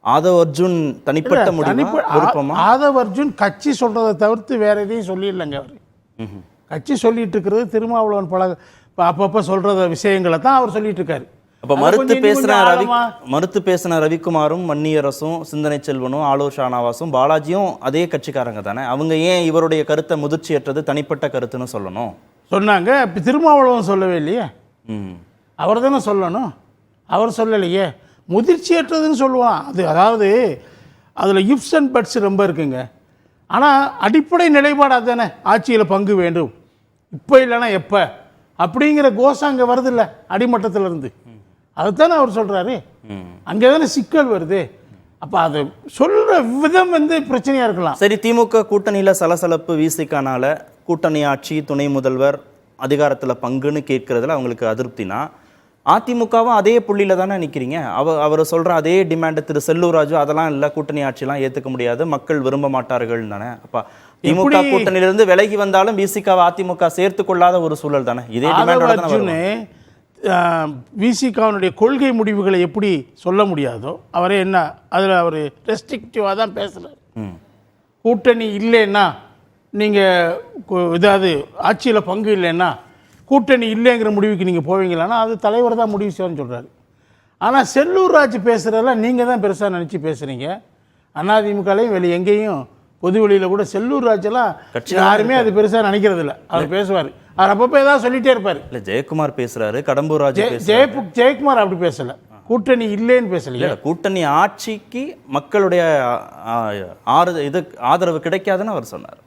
ஆதவ் அர்ஜுன் தனிப்பட்ட முடிவு? ஆதவ் அர்ஜுன் கட்சி சொல்கிறத தவிர்த்து வேற எதையும் சொல்லிடலைங்க. அவர் கட்சி சொல்லிட்டு இருக்கிறது திருமாவளவன் அப்பப்போ சொல்கிற விஷயங்களை தான் அவர் சொல்லிட்டு இருக்காரு. அப்போ மறுத்து பேசின ரவிக்குமாரும் வன்னியரசும் சிந்தனை செல்வனும் ஆலோர் ஷானவாசும் பாலாஜியும் அதே கட்சிக்காரங்க தானே. அவங்க ஏன் இவருடைய கருத்தை முதிர்ச்சியற்றது தனிப்பட்ட கருத்துன்னு சொல்லணும் சொன்னாங்க? இப்போ திருமாவளவன் சொல்லவே இல்லையே, அவர் தானே சொல்லணும். அவர் சொல்லலையே, முதிர்ச்சியற்றதுன்னு சொல்லுவான். அதாவது அதில் இஃப்ஸ் அண்ட் பட்ஸ் ரொம்ப இருக்குங்க. ஆனால் அடிப்படை நிலைப்பாடு அதுதானே, ஆட்சியில் பங்கு வேண்டும், இப்போ இல்லைன்னா எப்போ அப்படிங்கிற கோஷம் அங்கே வருது இல்லை அடிமட்டத்திலிருந்து. அதுதானே அவர் சொல்கிறாரு. அங்கே தானே சிக்கல் வருது. அப்போ அதை சொல்கிற விதம் பிரச்சனையாக இருக்கலாம். சரி, திமுக கூட்டணியில் சலசலப்பு விசிகானால கூட்டணி ஆட்சி, துணை முதல்வர் அதிகாரத்தில் பங்குன்னு கேட்கறதுல அவங்களுக்கு அதிருப்தினா, அதிமுகவும் அதே புள்ளியில் தானே நிற்கிறீங்க. அவர் சொல்கிற அதே டிமாண்டு திரு செல்லூர் ராஜு, அதெல்லாம் இல்லை, கூட்டணி ஆட்சியெல்லாம் ஏற்றுக்க முடியாது, மக்கள் விரும்ப மாட்டார்கள் தானே. அப்போ திமுக கூட்டணியிலிருந்து விலகி வந்தாலும் விசிகாவை அதிமுக சேர்த்து கொள்ளாத ஒரு சூழல் தானே. இதே டிமாண்டோட விசிகாவுடைய கொள்கை முடிவுகளை எப்படி சொல்ல முடியாதோ, அவரே என்ன அதில் அவர் ரெஸ்ட்ரிக்டிவாக தான் பேசுகிறார். கூட்டணி இல்லைன்னா நீங்கள் இதாவது ஆட்சியில் பங்கு இல்லைன்னா கூட்டணி இல்லைங்கிற முடிவுக்கு நீங்கள் போவீங்களான்னா அது தலைவர் தான் முடிவு செய்யணும்னு சொல்கிறாரு. ஆனால் செல்லூர் ராஜ் பேசுகிறதெல்லாம் நீங்கள் தான் பெருசாக நினச்சி பேசுகிறீங்க. அதிமுகலையும் வெளியே எங்கேயும் பொது வெளியில் கூட செல்லூர் ராஜெல்லாம் யாருமே அது பெருசாக நினைக்கிறது இல்லை. அவர் பேசுவார், அவர் அப்பப்போ ஏதாவது சொல்லிகிட்டே இருப்பார். இல்லை, ஜெயக்குமார் பேசுகிறாரு, கடம்பூர் ராஜ் ஜெயக்குமார் அப்படி பேசலை, கூட்டணி இல்லைன்னு பேசலையே. கூட்டணி ஆட்சிக்கு மக்களுடைய ஆதரவு கிடைக்காதுன்னு அவர் சொன்னார்.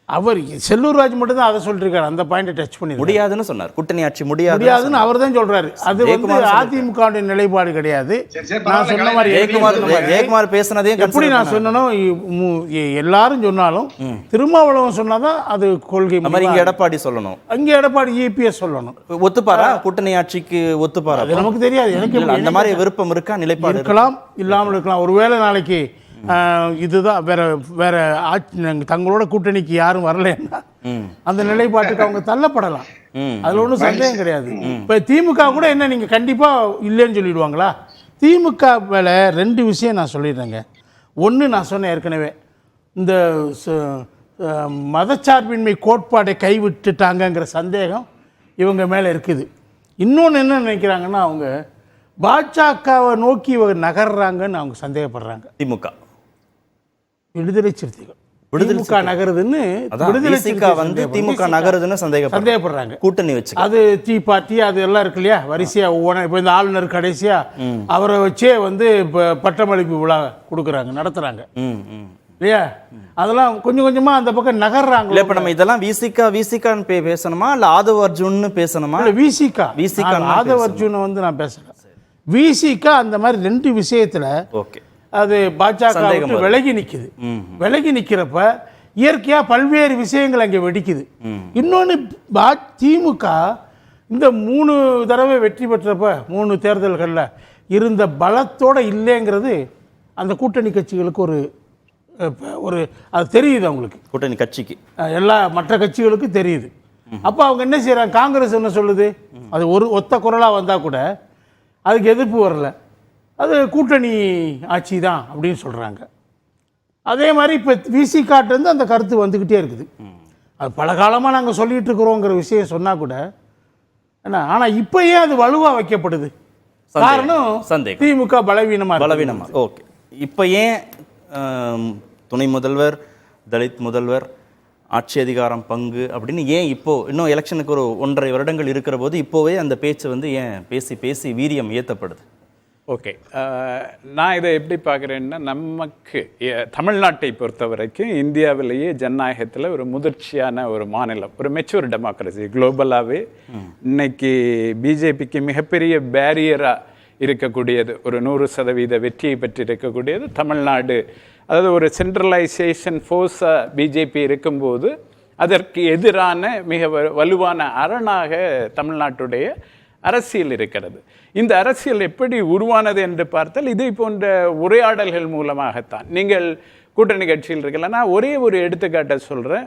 அவர் செல்லூர் ராஜ் மட்டும் தான் அதை சொல்லிருக்காரு, அந்த பாயிண்டை டச் பண்ணி முடியாதுன்னு சொன்னார். கூட்டணி ஆட்சி முடியாதுன்னு அவர் தான் சொல்றாரு. அது வந்து அதிமுக நிலைப்பாடு கிடையாது. நான் சொன்ன மாதிரி ஜெயக்குமார் பேசினதே எப்படி நான் சொன்னனோ எல்லாரும் சொன்னாலும் திருமாவளவன் சொன்னாதான் அது கொள்கை. இங்க எடப்பாடி சொல்லணும், அங்க எடப்பாடி EPS சொல்லணும். ஒத்துப்பாரா கூட்டணி ஆட்சிக்கு? ஒத்துப்பாரா? அது நமக்கு தெரியாது. எனக்கு அந்த மாதிரி விருப்பம் இருக்கா? நிலைப்பாடு இருக்கலாம், இல்லாமல் இருக்கலாம். ஒருவேளை நாளைக்கு இதுதான் வேற தங்களோட கூட்டணிக்கு யாரும் வரலன்னா அந்த நிலைப்பாட்டுக்கு அவங்க தள்ளப்படலாம். அதுல ஒன்றும் சந்தேகம் கிடையாது. இப்ப திமுக கூட என்ன நீங்க கண்டிப்பா இல்லைன்னு சொல்லிடுவாங்களா? திமுக மேல 2 விஷயம் நான் சொல்லிடுறேங்க. ஒன்று நான் சொன்னேன் ஏற்கனவே, இந்த மதச்சார்பின்மை கோட்பாடை கைவிட்டுட்டாங்கங்கிற சந்தேகம் இவங்க மேலே இருக்குது. இன்னொன்று என்ன நினைக்கிறாங்கன்னா, அவங்க பாஜகவை நோக்கி இவங்க நகர்றாங்கன்னு அவங்க சந்தேகப்படுறாங்க. திமுக விடுதலை சிறுத்தைகள் திமுக நகருதுன்னு திமுக நகருதுன்னு சந்தேகப்படுறாங்க. கூட்டணி வச்சு அது டீ பார்ட்டி அது எல்லாம் இருக்கு இல்லையா, வரிசையா ஒவ்வொன்றா. இப்போ இந்த ஆளுநர் கடைசியா அவரை வச்சே வந்து இப்போ பட்டமளிப்பு விழா கொடுக்குறாங்க, நடத்துறாங்க இல்லையா? அதெல்லாம் கொஞ்சம் கொஞ்சமா அந்த பக்கம் நகர்றாங்க. இப்ப நம்ம இதெல்லாம் விசிகான்னு பேசணுமா இல்ல ஆதவ் அர்ஜுன்னு பேசணுமா? விசிகா ஆதவ் அர்ஜுன் வந்து நான் பேசுறேன். விசிகா அந்த மாதிரி 2 விஷயத்துல ஓகே அது பாஜக விலகி நிற்குது. விலகி நிற்கிறப்ப இயற்கையா பல்வேறு விஷயங்கள் அங்கே வெடிக்குது. இன்னொன்று திமுக இந்த 3 தடவை வெற்றி பெற்றப்ப 3 தேர்தல்களில் இருந்த பலத்தோட இல்லைங்கிறது அந்த கூட்டணி கட்சிகளுக்கு ஒரு அது தெரியுது. அவங்களுக்கு கூட்டணி கட்சிக்கு எல்லா மற்ற கட்சிகளுக்கும் தெரியுது. அப்போ அவங்க என்ன செய்யறாங்க? காங்கிரஸ் என்ன சொல்லுது? அது ஒத்த குரலாக வந்தால் கூட அதுக்கு எதிர்ப்பு வரல, அது கூட்டணி ஆட்சி தான் அப்படின்னு சொல்கிறாங்க. அதே மாதிரி இப்போ விசிகாட்டிலேருந்து அந்த கருத்து வந்துக்கிட்டே இருக்குது. அது பல காலமாக நாங்கள் சொல்லிகிட்டு இருக்கிறோங்கிற விஷயம் சொன்னால் கூட என்ன, ஆனால் இப்போ ஏன் அது வலுவாக வைக்கப்படுது? காரணம் திமுக பலவீனமாக. ஓகே, இப்போ ஏன் துணை முதல்வர், தலித் முதல்வர், ஆட்சி அதிகாரம் பங்கு அப்படின்னு ஏன் இப்போ இன்னும் எலெக்ஷனுக்கு ஒரு 1.5 வருடங்கள் இருக்கிற போது இப்போவே அந்த பேச்சு வந்து ஏன் பேசி வீரியம் ஏற்றப்படுது? ஓகே, நான் இதை எப்படி பார்க்குறேன்னா, நமக்கு தமிழ்நாட்டை பொறுத்த வரைக்கும் இந்தியாவிலேயே ஜனநாயகத்தில் ஒரு முதிர்ச்சியான ஒரு மாநிலம், ஒரு மெச்சூர் டெமோக்ரஸி. குளோபலாகவே இன்னைக்கு பிஜேபிக்கு மிகப்பெரிய பேரியராக இருக்கக்கூடியது, ஒரு 100% வெற்றியை பெற்று இருக்கக்கூடியது தமிழ்நாடு. அதாவது ஒரு சென்ட்ரலைசேஷன் ஃபோர்ஸாக பிஜேபி இருக்கும்போது அதற்கு எதிரான மிக வலுவான அரணாக தமிழ்நாட்டுடைய அரசியல் இருக்கிறது. இந்த அரசியல் எப்படி உருவானது என்று பார்த்தால் இதை போன்ற உரையாடல்கள் மூலமாகத்தான். நீங்கள் கூட்டணி கட்சியில் இருக்கலன்னா ஒரே ஒரு எடுத்துக்காட்டை சொல்கிறேன்.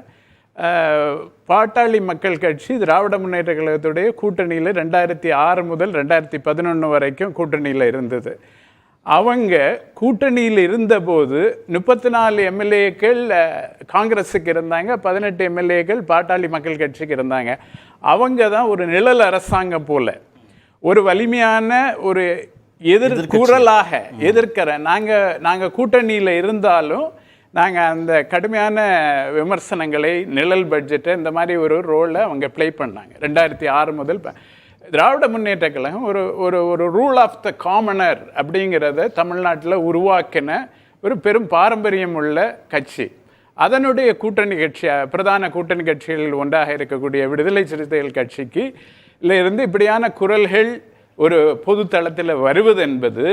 பாட்டாளி மக்கள் கட்சி திராவிட முன்னேற்ற கழகத்துடைய கூட்டணியில் 2006 முதல் 2011 வரைக்கும் கூட்டணியில் இருந்தது. அவங்க கூட்டணியில் இருந்தபோது 34 எம்எல்ஏக்கள் காங்கிரஸுக்கு இருந்தாங்க, 18 எம்எல்ஏக்கள் பாட்டாளி மக்கள் கட்சிக்கு இருந்தாங்க. அவங்க தான் ஒரு நிழல் அரசாங்கம் போல ஒரு வலிமையான ஒரு எதிர்குரலாக எதிர்க்கிற. நாங்கள் கூட்டணியில் இருந்தாலும் நாங்கள் அந்த கடுமையான விமர்சனங்களை, நிழல் பட்ஜெட்டை, இந்த மாதிரி ஒரு ரோலை அவங்க ப்ளே பண்ணாங்க. 2006 முதல் திராவிட முன்னேற்ற கழகம் ஒரு ரூல் ஆஃப் த காமனர் அப்படிங்கிறத தமிழ்நாட்டில் உருவாக்கின ஒரு பெரும் பாரம்பரியம் உள்ள கட்சி. அதனுடைய கூட்டணி கட்சியாக, பிரதான கூட்டணி கட்சிகளில் ஒன்றாக இருக்கக்கூடிய விடுதலை சிறுத்தைகள் கட்சிக்கு இருந்து இப்படியான குரல்கள் ஒரு பொது தளத்தில் வருவது என்பது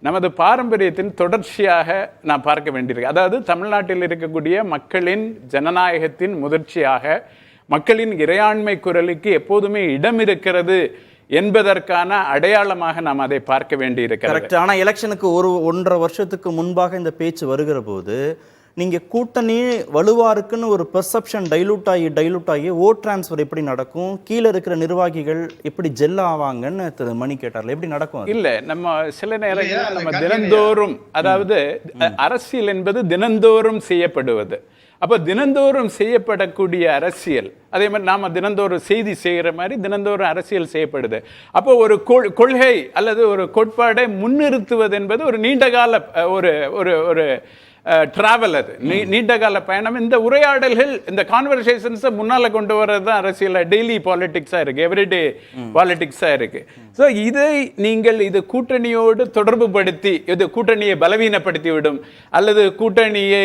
நமது பாரம்பரியத்தின் தொடர்ச்சியாக நான் பார்க்க வேண்டியிருக்கு. அதாவது தமிழ்நாட்டில் இருக்கக்கூடிய மக்களின் ஜனநாயகத்தின் முதிர்ச்சியாக, மக்களின் இறையாண்மை குரலுக்கு எப்போதுமே இடம் இருக்கிறது என்பதற்கான அடையாளமாக நாம் அதை பார்க்க வேண்டியிருக்கிறது. ஆனால் எலெக்ஷனுக்கு 1.5 வருஷத்துக்கு முன்பாக இந்த பேச்சு வருகிற போது நீங்கள் கூட்டணி வலுவாக இருக்குன்னு ஒரு பெர்செப்ஷன் டைலூட் ஆகி ஓட் டிரான்ஸ்ஃபர் எப்படி நடக்கும், கீழே இருக்கிற நிர்வாகிகள் எப்படி ஜெல் ஆவாங்கன்னு திரு மணி கேட்டார்ல, எப்படி நடக்கும்? இல்லை, நம்ம சில நேரங்களில் நம்ம தினந்தோறும், அதாவது அரசியல் என்பது தினந்தோறும் செய்யப்படுவது. அப்போ தினந்தோறும் செய்யப்படக்கூடிய அரசியல், அதே மாதிரி நாம் தினந்தோறும் செய்தி செய்கிற மாதிரி தினந்தோறும் அரசியல் செய்யப்படுது. அப்போ ஒரு கொள்கை அல்லது ஒரு கோட்பாடை முன்னிறுத்துவது என்பது ஒரு நீண்டகால ஒரு டிராவல், அது நீண்டகால பயணம். இந்த உரையாடல்கள், இந்த கான்வர்சேஷன்ஸை முன்னால் கொண்டு வர்றது தான் அரசியல் டெய்லி பாலிட்டிக்ஸாக இருக்குது, எவ்ரிடே பாலிட்டிக்ஸாக இருக்குது. ஸோ இதை நீங்கள் இது கூட்டணியோடு தொடர்பு படுத்தி இது கூட்டணியை பலவீனப்படுத்தி விடும் அல்லது கூட்டணியை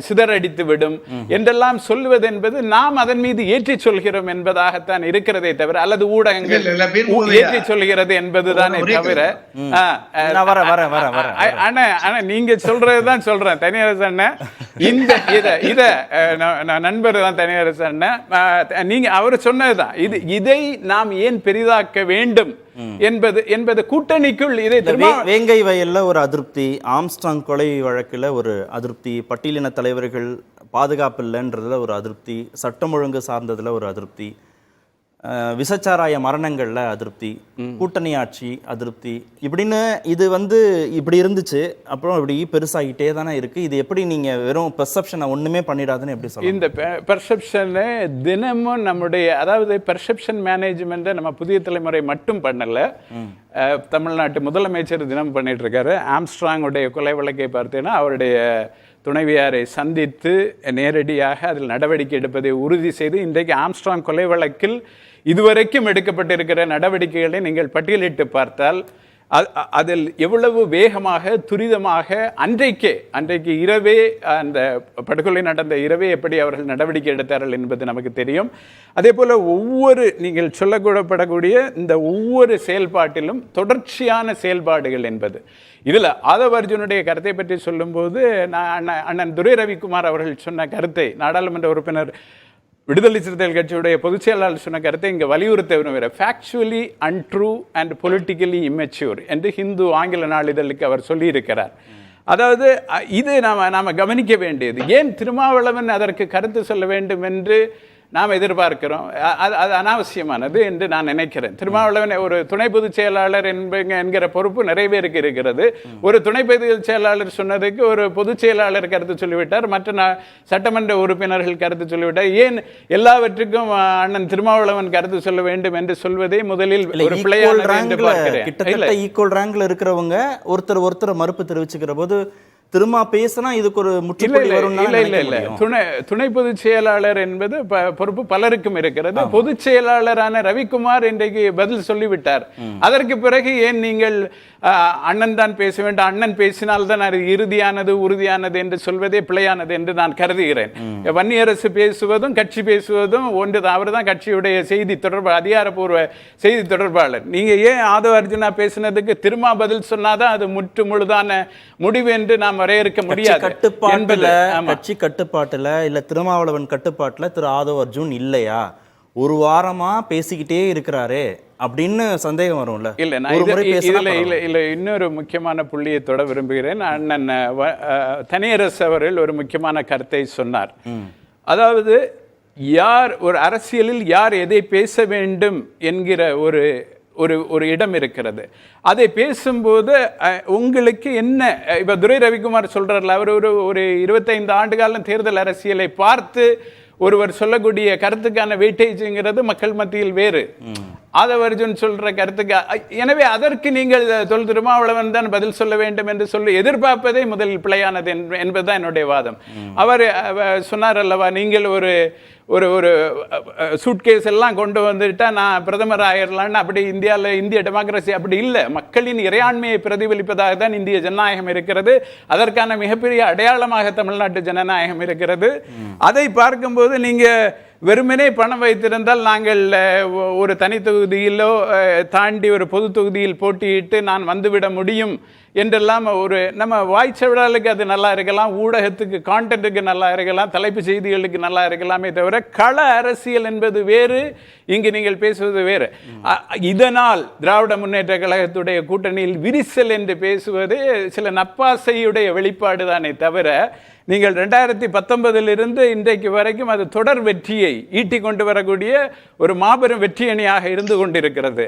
சிதறடித்து விடும் என்றெல்லாம் சொல்வது என்பது நாம் அதன் மீது ஏற்றி சொல்கிறோம் என்பதாகத்தான் இருக்கிறதே தவிர, அல்லது ஊடகங்கள் ஏற்றி சொல்கிறது என்பதுதானே தவிர. ஆனா நீங்க சொல்றதுதான் சொல்றேன் தனியரசு அண்ணன், இந்த இத நண்பர் தான் தனியரசு அண்ணன், நீங்க அவர் சொன்னதுதான் இதை நாம் ஏன் பெரிதாக்க வேண்டும் என்பது கூட்டணிக்குள் இதை வேங்கை வயல்ல ஒரு அதிருப்தி, ஆம்ஸ்ட்ராங் கொலை வழக்குல ஒரு அதிருப்தி, பட்டியலின தலைவர்கள் பாதுகாப்பு இல்லைன்றதுல ஒரு அதிருப்தி, சட்டம் ஒழுங்கு சார்ந்ததுல ஒரு அதிருப்தி, விசச்சாராய மரணங்கள்ல அதிருப்தி, கூட்டணி ஆட்சி அதிருப்தி, இப்படின்னு இது இப்படி இருந்துச்சு, அப்புறம் இப்படி பெருசாகிட்டே தானே இருக்கு. இது எப்படி நீங்க வெறும் பெர்செப்ஷனை ஒண்ணுமே பண்ணிடாதுன்னு எப்படி சொல்லுங்க? இந்த பெர்செப்ஷனை தினமும் நம்முடைய, அதாவது பெர்செப்ஷன் மேனேஜ்மெண்ட்டை நம்ம புதிய தலைமுறை மட்டும் பண்ணல, தமிழ்நாட்டு முதலமைச்சர் தினம் பண்ணிட்டு இருக்காரு. ஆம்ஸ்ட்ராங்குடைய கொலை வழக்கை பார்த்தீங்கன்னா அவருடைய துணைவியாரை சந்தித்து நேரடியாக அதில் நடவடிக்கை எடுப்பதை உறுதி செய்து, இன்றைக்கு ஆம்ஸ்ட்ராங் கொலை வழக்கில் இதுவரைக்கும் எடுக்கப்பட்டிருக்கிற நடவடிக்கைகளை நீங்கள் பட்டியலிட்டு பார்த்தால் அதில் எவ்வளவு வேகமாக துரிதமாக அன்றைக்கு இரவே, அந்த படுகொலை நடந்த இரவே எப்படி அவர்கள் நடவடிக்கை எடுத்தார்கள் என்பது நமக்கு தெரியும். அதே போல் நீங்கள் சொல்லக்கூடப்படக்கூடிய இந்த ஒவ்வொரு செயல்பாட்டிலும் தொடர்ச்சியான செயல்பாடுகள் என்பது. இதில் ஆதவ அர்ஜுனுடைய கருத்தை பற்றி சொல்லும்போது அண்ணன் துரை ரவிக்குமார் அவர்கள் சொன்ன கருத்தை, நாடாளுமன்ற உறுப்பினர் விடுதலை சிறுத்தைகள் கட்சியுடைய பொதுச் செயலாளர் சொன்ன கருத்தை இங்கே வலியுறுத்த விரும்புகிறார். Factually untrue and politically immature என்று ஹிந்து ஆங்கில நாளிதழுக்கு அவர் சொல்லியிருக்கிறார். அதாவது இது நாம் கவனிக்க வேண்டியது. ஏன் திருமாவளவன் அதற்கு கருத்து சொல்ல வேண்டும் என்று நாம் எதிர்பார்க்கிறோம்? அது அனாவசியமானது என்று நான் நினைக்கிறேன். திருமாவளவன் ஒரு துணை பொதுச் செயலாளர் என்கிற பொறுப்பு நிறைய பேருக்கு இருக்கிறது. ஒரு துணை பொதுச் செயலாளர் சொன்னதுக்கு ஒரு பொதுச் செயலாளர் கருத்து சொல்லிவிட்டார், மற்ற சட்டமன்ற உறுப்பினர்கள் கருத்து சொல்லிவிட்டார். ஏன் எல்லாவற்றுக்கும் அண்ணன் திருமாவளவன் கருத்து சொல்ல வேண்டும் என்று சொல்வதே முதலில் ஒரு கிட்டத்தட்ட ஈக்குவல் ரேங்க்ல இருக்கிறவங்க ஒருத்தர் மறுப்பு தெரிவிச்சுக்கிற போது திரும்ப பேசினா இதுக்கு ஒரு முற்றுப்புள்ளி வரும். துணை பொதுச் செயலாளர் என்பது பொறுப்பு பலருக்கும் இருக்கிறது. பொதுச் செயலாளரான ரவிக்குமார் இன்றைக்கு பதில் சொல்லிவிட்டார். அதற்கு பிறகு ஏன் நீங்கள் அண்ணன் தான் பேச வேண்டும், அண்ணன் பேசினால்தான் அது இறுதியானது உறுதியானது என்று சொல்வதே பிழையானது என்று நான் கருதுகிறேன். வன்னியரசு பேசுவதும் கட்சி பேசுவதும் ஒன்று. அவர் தான் கட்சியுடைய செய்தி தொடர்பு அதிகாரப்பூர்வ செய்தி தொடர்பாளர். நீங்க ஏன் ஆதவ அர்ஜுனா பேசினதுக்கு திரும்ப பதில் சொன்னாதான் அது முற்று முழுதான முடிவு என்று நாம் வரையறுக்க முடியாது. கட்சி கட்டுப்பாட்டுல இல்ல திருமாவளவன் கட்டுப்பாட்டுல திரு ஆதவ அர்ஜுன் இல்லையா? ஒரு வாரமா பேசிக்கிட்டே இருக்கிறாரே அப்படின்னு சந்தேகம் வரும்ல. இல்ல இன்னொரு முக்கியமான புள்ளியை தொட விரும்புகிறேன். அண்ணன் தனியரசு அவர்கள் ஒரு முக்கியமான கருத்தை சொன்னார். அதாவது ஒரு அரசியலில் யார் எதை பேச வேண்டும் என்கிற ஒரு இடம் இருக்கிறது. அதை பேசும்போது உங்களுக்கு என்ன, இப்ப துரை ரவிக்குமார் சொல்றாருல, அவர் ஒரு 25 ஆண்டு காலம் தேர்தல் அரசியலை பார்த்து ஒருவர் சொல்லக்கூடிய கருத்துக்கான வெயிட்டேஜ்ங்கிறது மக்கள் மத்தியில் வேறு. ஆதவ அர்ஜுன் சொல்ற கருத்துக்கு, எனவே அதற்கு நீங்கள் திருமாவளவன் தான் பதில் சொல்ல வேண்டும் என்று சொல்லி எதிர்பார்ப்பதே முதலில் பிழையானது என்பதுதான் என்னுடைய வாதம். அவர் சொன்னார் அல்லவா, நீங்கள் ஒரு சூட்கேஸ் எல்லாம் கொண்டு வந்துட்டா நான் பிரதமர் ஆயிரலான்னு. அப்படி இந்திய டெமோக்ரஸி அப்படி இல்லை. மக்களின் இறையாண்மையை பிரதிபலிப்பதாக தான் இந்திய ஜனநாயகம் இருக்கிறது. அதற்கான மிகப்பெரிய அடையாளமாக தமிழ்நாட்டு ஜனநாயகம் இருக்கிறது. அதை பார்க்கும்போது நீங்க வெறுமனே பணம் வைத்திருந்தால் நாங்கள் ஒரு தனி தொகுதியிலோ தாண்டி ஒரு பொது தொகுதியில் போட்டியிட்டு நான் வந்துவிட முடியும் என்றெல்லாம் நம்ம வாய்ச்சவிடாலுக்கு அது நல்லா இருக்கலாம், ஊடகத்துக்கு கான்டென்ட்டுக்கு நல்லா இருக்கலாம், தலைப்பு செய்திகளுக்கு நல்லா இருக்கலாமே தவிர கள அரசியல் என்பது வேறு, இங்கு நீங்கள் பேசுவது வேறு. இதனால் திராவிட முன்னேற்ற கழகத்துடைய கூட்டணியில் விரிசல் என்று பேசுவது சில நப்பாசையுடைய வெளிப்பாடு தானே தவிர, நீங்கள் 2019 இன்றைக்கு வரைக்கும் அது தொடர் வெற்றியை ஈட்டி கொண்டு வரக்கூடிய ஒரு மாபெரும் வெற்றி அணியாக இருந்து கொண்டிருக்கிறது.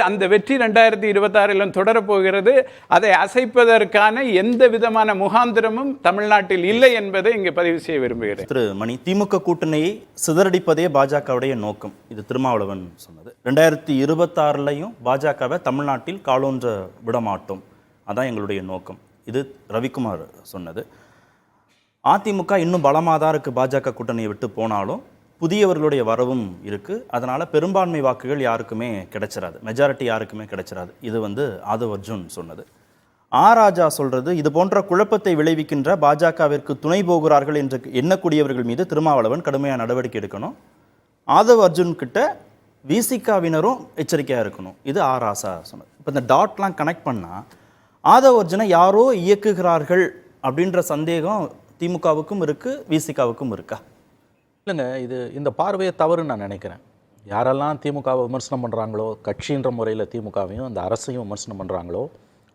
அந்த வெற்றி 2026 தொடரப்போகிறது. அதை அசைப்பதற்கான எந்த விதமான முகாந்திரமும் தமிழ்நாட்டில் இல்லை என்பதை இங்கு பதிவு செய்ய விரும்புகிறேன். திரு மணி, திமுக கூட்டணியை சிதறடிப்பதே பாஜகவுடைய நோக்கம், இது திருமாவளவன் சொன்னது. 2026 பாஜகவை தமிழ்நாட்டில் காலூன்ற விடமாட்டோம், அதான் எங்களுடைய நோக்கம், இது ரவிக்குமார் சொன்னது. அதிமுக இன்னும் பலமாக தான் இருக்குது. பாஜக கூட்டணியை விட்டு போனாலும் புதியவர்களுடைய வரவும் இருக்குது. அதனால் பெரும்பான்மை வாக்குகள் யாருக்குமே கிடைச்சிடாது, மெஜாரிட்டி யாருக்குமே கிடைச்சிடாது. இது வந்து ஆதவ் அர்ஜுன் சொன்னது. ராஜா சொல்கிறது, இது போன்ற குழப்பத்தை விளைவிக்கின்ற பாஜகவிற்கு துணை போகிறார்கள் என்று எண்ணக்கூடியவர்கள் மீது திருமாவளவன் கடுமையான நடவடிக்கை எடுக்கணும். ஆதவ் அர்ஜுன் கிட்ட விசிகாவினரும் எச்சரிக்கையாக இருக்கணும். இது ராசா சொன்னது. இப்போ இந்த டாட்லாம் கனெக்ட் பண்ணால் ஆதவ் அர்ஜுனை யாரோ இயக்குகிறார்கள் அப்படின்ற சந்தேகம் திமுகவுக்கும் இருக்குது, விசிகாவுக்கும் இருக்கா? இல்லைங்க, இந்த பார்வையை தவறுன்னு நான் நினைக்கிறேன். யாரெல்லாம் திமுகவை விமர்சனம் பண்ணுறாங்களோ, கட்சின்ற முறையில் திமுகவையும் அந்த அரசையும் விமர்சனம் பண்ணுறாங்களோ,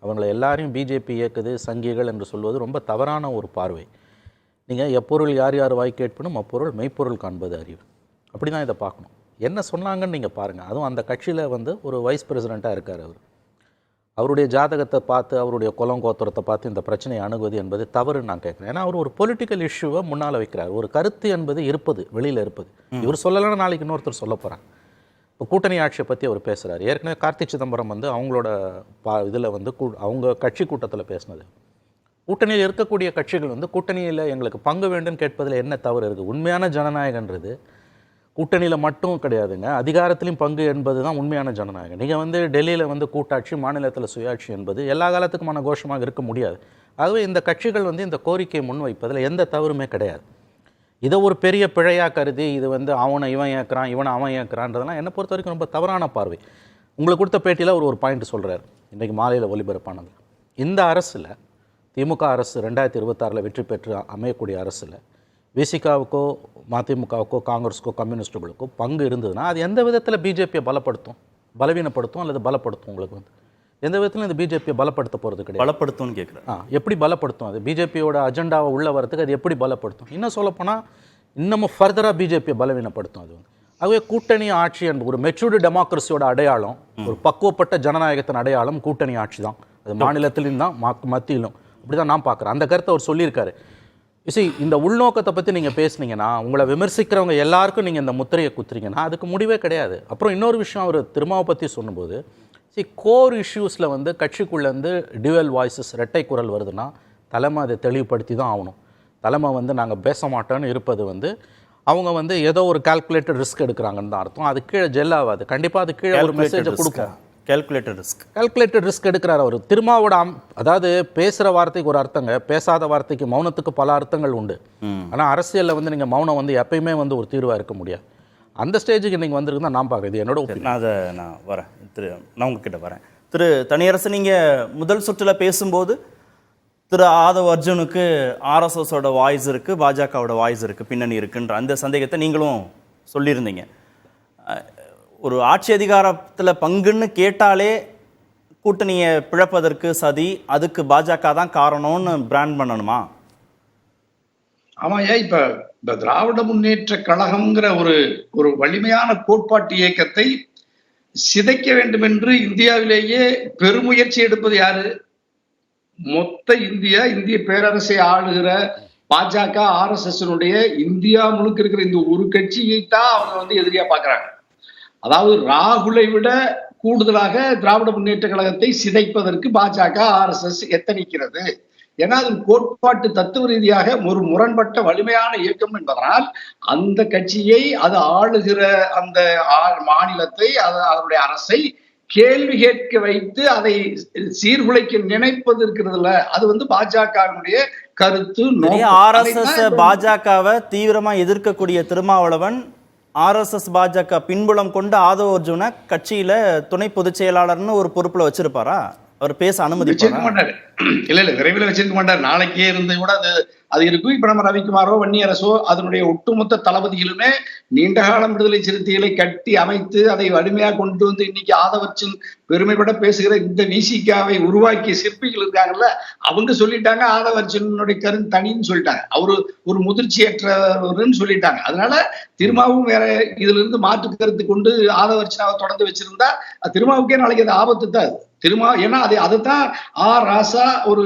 அவங்கள எல்லாரையும் பிஜேபி இயக்குது, சங்கிகள் என்று சொல்வது ரொம்ப தவறான ஒரு பார்வை. நீங்கள் எப்பொருள் யார் யார் வாய் கேட்பனும் அப்பொருள் மெய்ப்பொருள் காண்பது அறிவு. அப்படி தான் இதை பார்க்கணும். என்ன சொன்னாங்கன்னு நீங்கள் பாருங்கள். அதுவும் அந்த கட்சியில் வந்து ஒரு வைஸ் பிரசிடெண்ட்டாக இருக்கார். அவருடைய ஜாதகத்தை பார்த்து, அவருடைய குலம் கோத்திரத்தை பார்த்து இந்த பிரச்சனையை அணுகுவது என்பது தவறுன்னு நான் கேட்குறேன். ஏன்னா அவர் ஒரு பொலிட்டிக்கல் இஷ்யூவை முன்னால் வைக்கிறார். ஒரு கருத்து என்பது இருப்பது, வெளியில் இருப்பது. இவர் சொல்லலைன்னா நாளைக்கு இன்னொருத்தர் சொல்ல போகிறாங்க. இப்போ கூட்டணி ஆட்சியை பற்றி அவர் பேசுகிறார். ஏற்கனவே கார்த்தி சிதம்பரம் வந்து அவங்களோட இதில் வந்து அவங்க கட்சி கூட்டத்தில் பேசினது, கூட்டணியில் இருக்கக்கூடிய கட்சிகள் வந்து கூட்டணியில் எங்களுக்கு பங்கு வேண்டும் கேட்பதில் என்ன தவறு இருக்குது? உண்மையான ஜனநாயகன்றது கூட்டணியில் மட்டும் கிடையாதுங்க, அதிகாரத்திலையும் பங்கு என்பது தான் உண்மையான ஜனநாயகம். நீங்கள் வந்து டெல்லியில் வந்து கூட்டாட்சி, மாநிலத்தில் சுயாட்சி என்பது எல்லா காலத்துக்குமான கோஷமாக இருக்க முடியாது. ஆகவே இந்த கட்சிகள் வந்து இந்த கோரிக்கையை முன்வைப்பதில் எந்த தவறுமே கிடையாது. இதை ஒரு பெரிய பிழையாக கருதி இது வந்து அவனை இவன் ஏற்கிறான், இவனை அவன் ஏற்கிறான்றதெல்லாம் என்னை பொறுத்த வரைக்கும் ரொம்ப தவறான பார்வை. உங்களுக்கு கொடுத்த பேட்டியில் ஒரு பாயிண்ட் சொல்கிறார் இன்றைக்கி மாலையில் ஒலிபரப்பானது. இந்த அரசில், திமுக அரசு 2026 வெற்றி பெற்று அமையக்கூடிய அரசில் விசிகாவுக்கோ மதிமுகவுக்கோ காங்கிரஸுக்கோ கம்யூனிஸ்டுகளுக்கோ பங்கு இருந்ததுன்னா அது எந்த விதத்தில் பிஜேபியை பலப்படுத்தும், பலவீனப்படுத்தும் அல்லது பலப்படுத்தும்? உங்களுக்கு வந்து எந்த விதத்தில் இந்த பிஜேபியை பலப்படுத்த போகிறது கிடையாது. பலப்படுத்தும்னு கேட்குறேன். எப்படி பலப்படுத்தும்? அது பிஜேபியோட அஜெண்டாவை உள்ள வரதுக்கு அது எப்படி பலப்படுத்தும்? இன்னும் சொல்லப்போனால் இன்னமும் ஃபர்தராக பிஜேபியை பலவீனப்படுத்தும். அது வந்து ஆகவே கூட்டணி ஆட்சி என்பது ஒரு மெச்சூர்டு டெமோக்ரஸியோட அடையாளம், ஒரு பக்குவப்பட்ட ஜனநாயகத்தின் அடையாளம் கூட்டணி ஆட்சி தான். அது மாநிலத்திலும் தான் மத்தியிலும். அப்படி தான் நான் பார்க்குறேன். அந்த கருத்தை அவர் சொல்லியிருக்காரு. இந்த உள்நோக்கத்தை பற்றி நீங்கள் பேசுனீங்கன்னா, உங்களை விமர்சிக்கிறவங்க எல்லாருக்கும் நீங்கள் இந்த முத்திரையை குத்துறீங்கன்னா அதுக்கு முடிவே கிடையாது. அப்புறம் இன்னொரு விஷயம், அவர் திருமாவை பற்றி சொன்னபோது கோர் இஷ்யூஸில் வந்து கட்சிக்குள்ளேருந்து டியூவல் வாய்ஸஸ், இரட்டை குரல் வருதுன்னா தலைமை அதை தெளிவுபடுத்தி தான் ஆகணும். தலைமை வந்து நாங்கள் பேச மாட்டோன்னு இருப்பது வந்து அவங்க வந்து ஏதோ ஒரு கால்குலேட்டட் ரிஸ்க் எடுக்கிறாங்கன்னு தான் அர்த்தம். அது கீழே ஜெல் ஆகாது. கண்டிப்பாக அது கீழே ஒரு மெசேஜை கொடுக்கும். கால்குலேட்டட் ரிஸ்க் எடுக்கிறார் அவர். திருமாவோட அதாவது பேசுகிற வார்த்தைக்கு ஒரு அர்த்தங்க, பேசாத வார்த்தைக்கு, மௌனத்துக்கு பல அர்த்தங்கள் உண்டு. ஆனால் அரசியலில் வந்து நீங்கள் மௌனம் வந்து எப்பயுமே வந்து ஒரு தீர்வாக இருக்க முடியாது. அந்த ஸ்டேஜுக்கு நீங்கள் வந்திருக்குதான் நான் பார்க்குறது. இது என்னோட ஒப்பீனியன். நான் வரேன் நான் உங்ககிட்ட வரேன். திரு தனியரசு, நீங்கள் முதல் சுற்றில் பேசும்போது திரு ஆதவ் அர்ஜுனுக்கு ஆர்எஸ்எஸோட வாய்ஸ் இருக்குது, பாஜகவோட வாய்ஸ் இருக்குது, பின்னணி இருக்குன்ற அந்த சந்தேகத்தை நீங்களும் சொல்லியிருந்தீங்க. ஒரு ஆட்சி அதிகாரத்தில் பங்குன்னு கேட்டாலே கூட்டணியை பிழப்பதற்கு சதி, அதுக்கு பாஜக தான் காரணம்னு பிராண்ட் பண்ணணுமா? ஆமாம், இப்ப திராவிட முன்னேற்ற கழகம்ங்கிற ஒரு வலிமையான கோட்பாட்டு இயக்கத்தை சிதைக்க வேண்டும் என்று இந்தியாவிலேயே பெருமுயற்சி எடுப்பது யாரு? மொத்த இந்திய பேரரசை ஆளுகிற பாஜக, RSS இந்தியா முழுக்க இருக்கிற இந்த ஒரு கட்சியை தான் அவங்க வந்து எதிரியா பாக்குறாங்க. அதாவது ராகுலை விட கூடுதலாக திராவிட முன்னேற்ற கழகத்தை சிதைப்பதற்கு பாஜக, RSS எத்தனிக்கிறது. ஏன்னா அது கோட்பாட்டு தத்துவ ரீதியாக ஒரு முரண்பட்ட வலிமையான இயக்கம் என்பதனால் அந்த கட்சியை, அது ஆளுகிற அந்த மாநிலத்தை, அதனுடைய அரசை கேள்வி கேட்க வைத்து அதை சீர்குலைக்க நினைப்பது இருக்கிறதுல, அது வந்து பாஜகவினுடைய கருத்து. RSS பாஜகவை தீவிரமா எதிர்க்கக்கூடிய திருமாவளவன் RSS பாஜக பின்புலம் கொண்டு ஆதவ் அர்ஜுனை கட்சியில துணை பொதுச் செயலாளர்னு ஒரு பொறுப்புல வச்சிருப்பாரா? அவர் பேச அனுமதி வச்சிருக்க மாட்டாரு. இல்ல விரைவில் வச்சிருக்க மாட்டாரு. நாளைக்கே இருந்து கூட அது இருக்கும். இப்ப நம்ம ரவிக்குமாரோ, வன்னியரசோ, அதனுடைய ஒட்டுமொத்த தளபதிகளுமே நீண்ட காலம் விடுதலை சிறுத்தைகளை கட்டி அமைத்து அதை வலிமையாக கொண்டு வந்து இன்னைக்கு ஆதவ் அர்ஜுன் பெருமைப்பட பேசுகிற இந்த விசிகாவை உருவாக்கிய சிற்பிகள் இருக்காங்கல்ல, அவங்க சொல்லிட்டாங்க ஆதவ் அர்ஜுனுடைய கருத்து தனின்னு சொல்லிட்டாங்க. அவரு ஒரு முதிர்ச்சியற்றவர்னு சொல்லிட்டாங்க. அதனால திருமாவும் வேற இதுல இருந்து மாற்று கருத்து கொண்டு ஆதவ் அர்ஜுனாவை தொடர்ந்து வச்சிருந்தா திருமாவுக்கே நாளைக்கு அது ஆபத்து தான். திருமா ஏன்னா அதுதான் ராசா ஒரு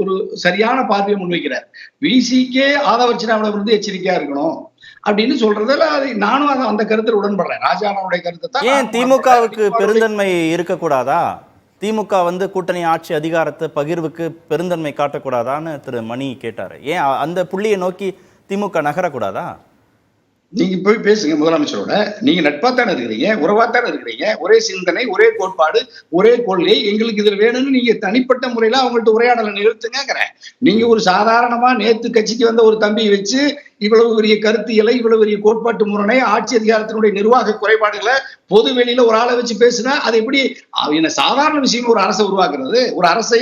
ஒரு சரியான பார்வையை முன்வைக்கிறார். விசிகே ஆதவ் அர்ஜுனாவிடம் இருந்து எச்சரிக்கையா இருக்கணும் அப்படின்னு சொல்றதுல நானும் அந்த கருத்தில் உடன்படுறேன். ராஜாவுடைய கருத்தை தான். ஏன் திமுகவுக்கு பெருந்தன்மை இருக்கக்கூடாதா? திமுக வந்து கூட்டணி ஆட்சி அதிகாரத்தை பகிர்வுக்கு பெருந்தன்மை காட்டக்கூடாதான்னு திரு மணி கேட்டாரு. ஏன் அந்த புள்ளியை நோக்கி திமுக நகரக்கூடாதா? நீங்க போய் பேசுங்க முதலமைச்சரோட. நீங்க நட்பாத்தானே இருக்கிறீங்க, உறவாத்தானே இருக்கிறீங்க, ஒரே சிந்தனை, ஒரே கோட்பாடு, ஒரே கொள்கை, எங்களுக்கு இதுல வேணும்னு நீங்க தனிப்பட்ட முறையில அவங்கள்ட்ட உரையாடலை நிறுத்துங்கிறேன். நீங்க ஒரு சாதாரணமா நேத்து கட்சிக்கு வந்த ஒரு தம்பியை வச்சு இவ்வளவு பெரிய கருத்தியலை, இவ்வளவு பெரிய கோட்பாட்டு முரணை, ஆட்சி அதிகாரத்தினுடைய நிர்வாக குறைபாடுகளை பொது வெளியில ஒரு ஆளை வச்சு பேசுனா அது எப்படி சாதாரண விஷயம்? ஒரு அரசை உருவாக்குறது, ஒரு அரசை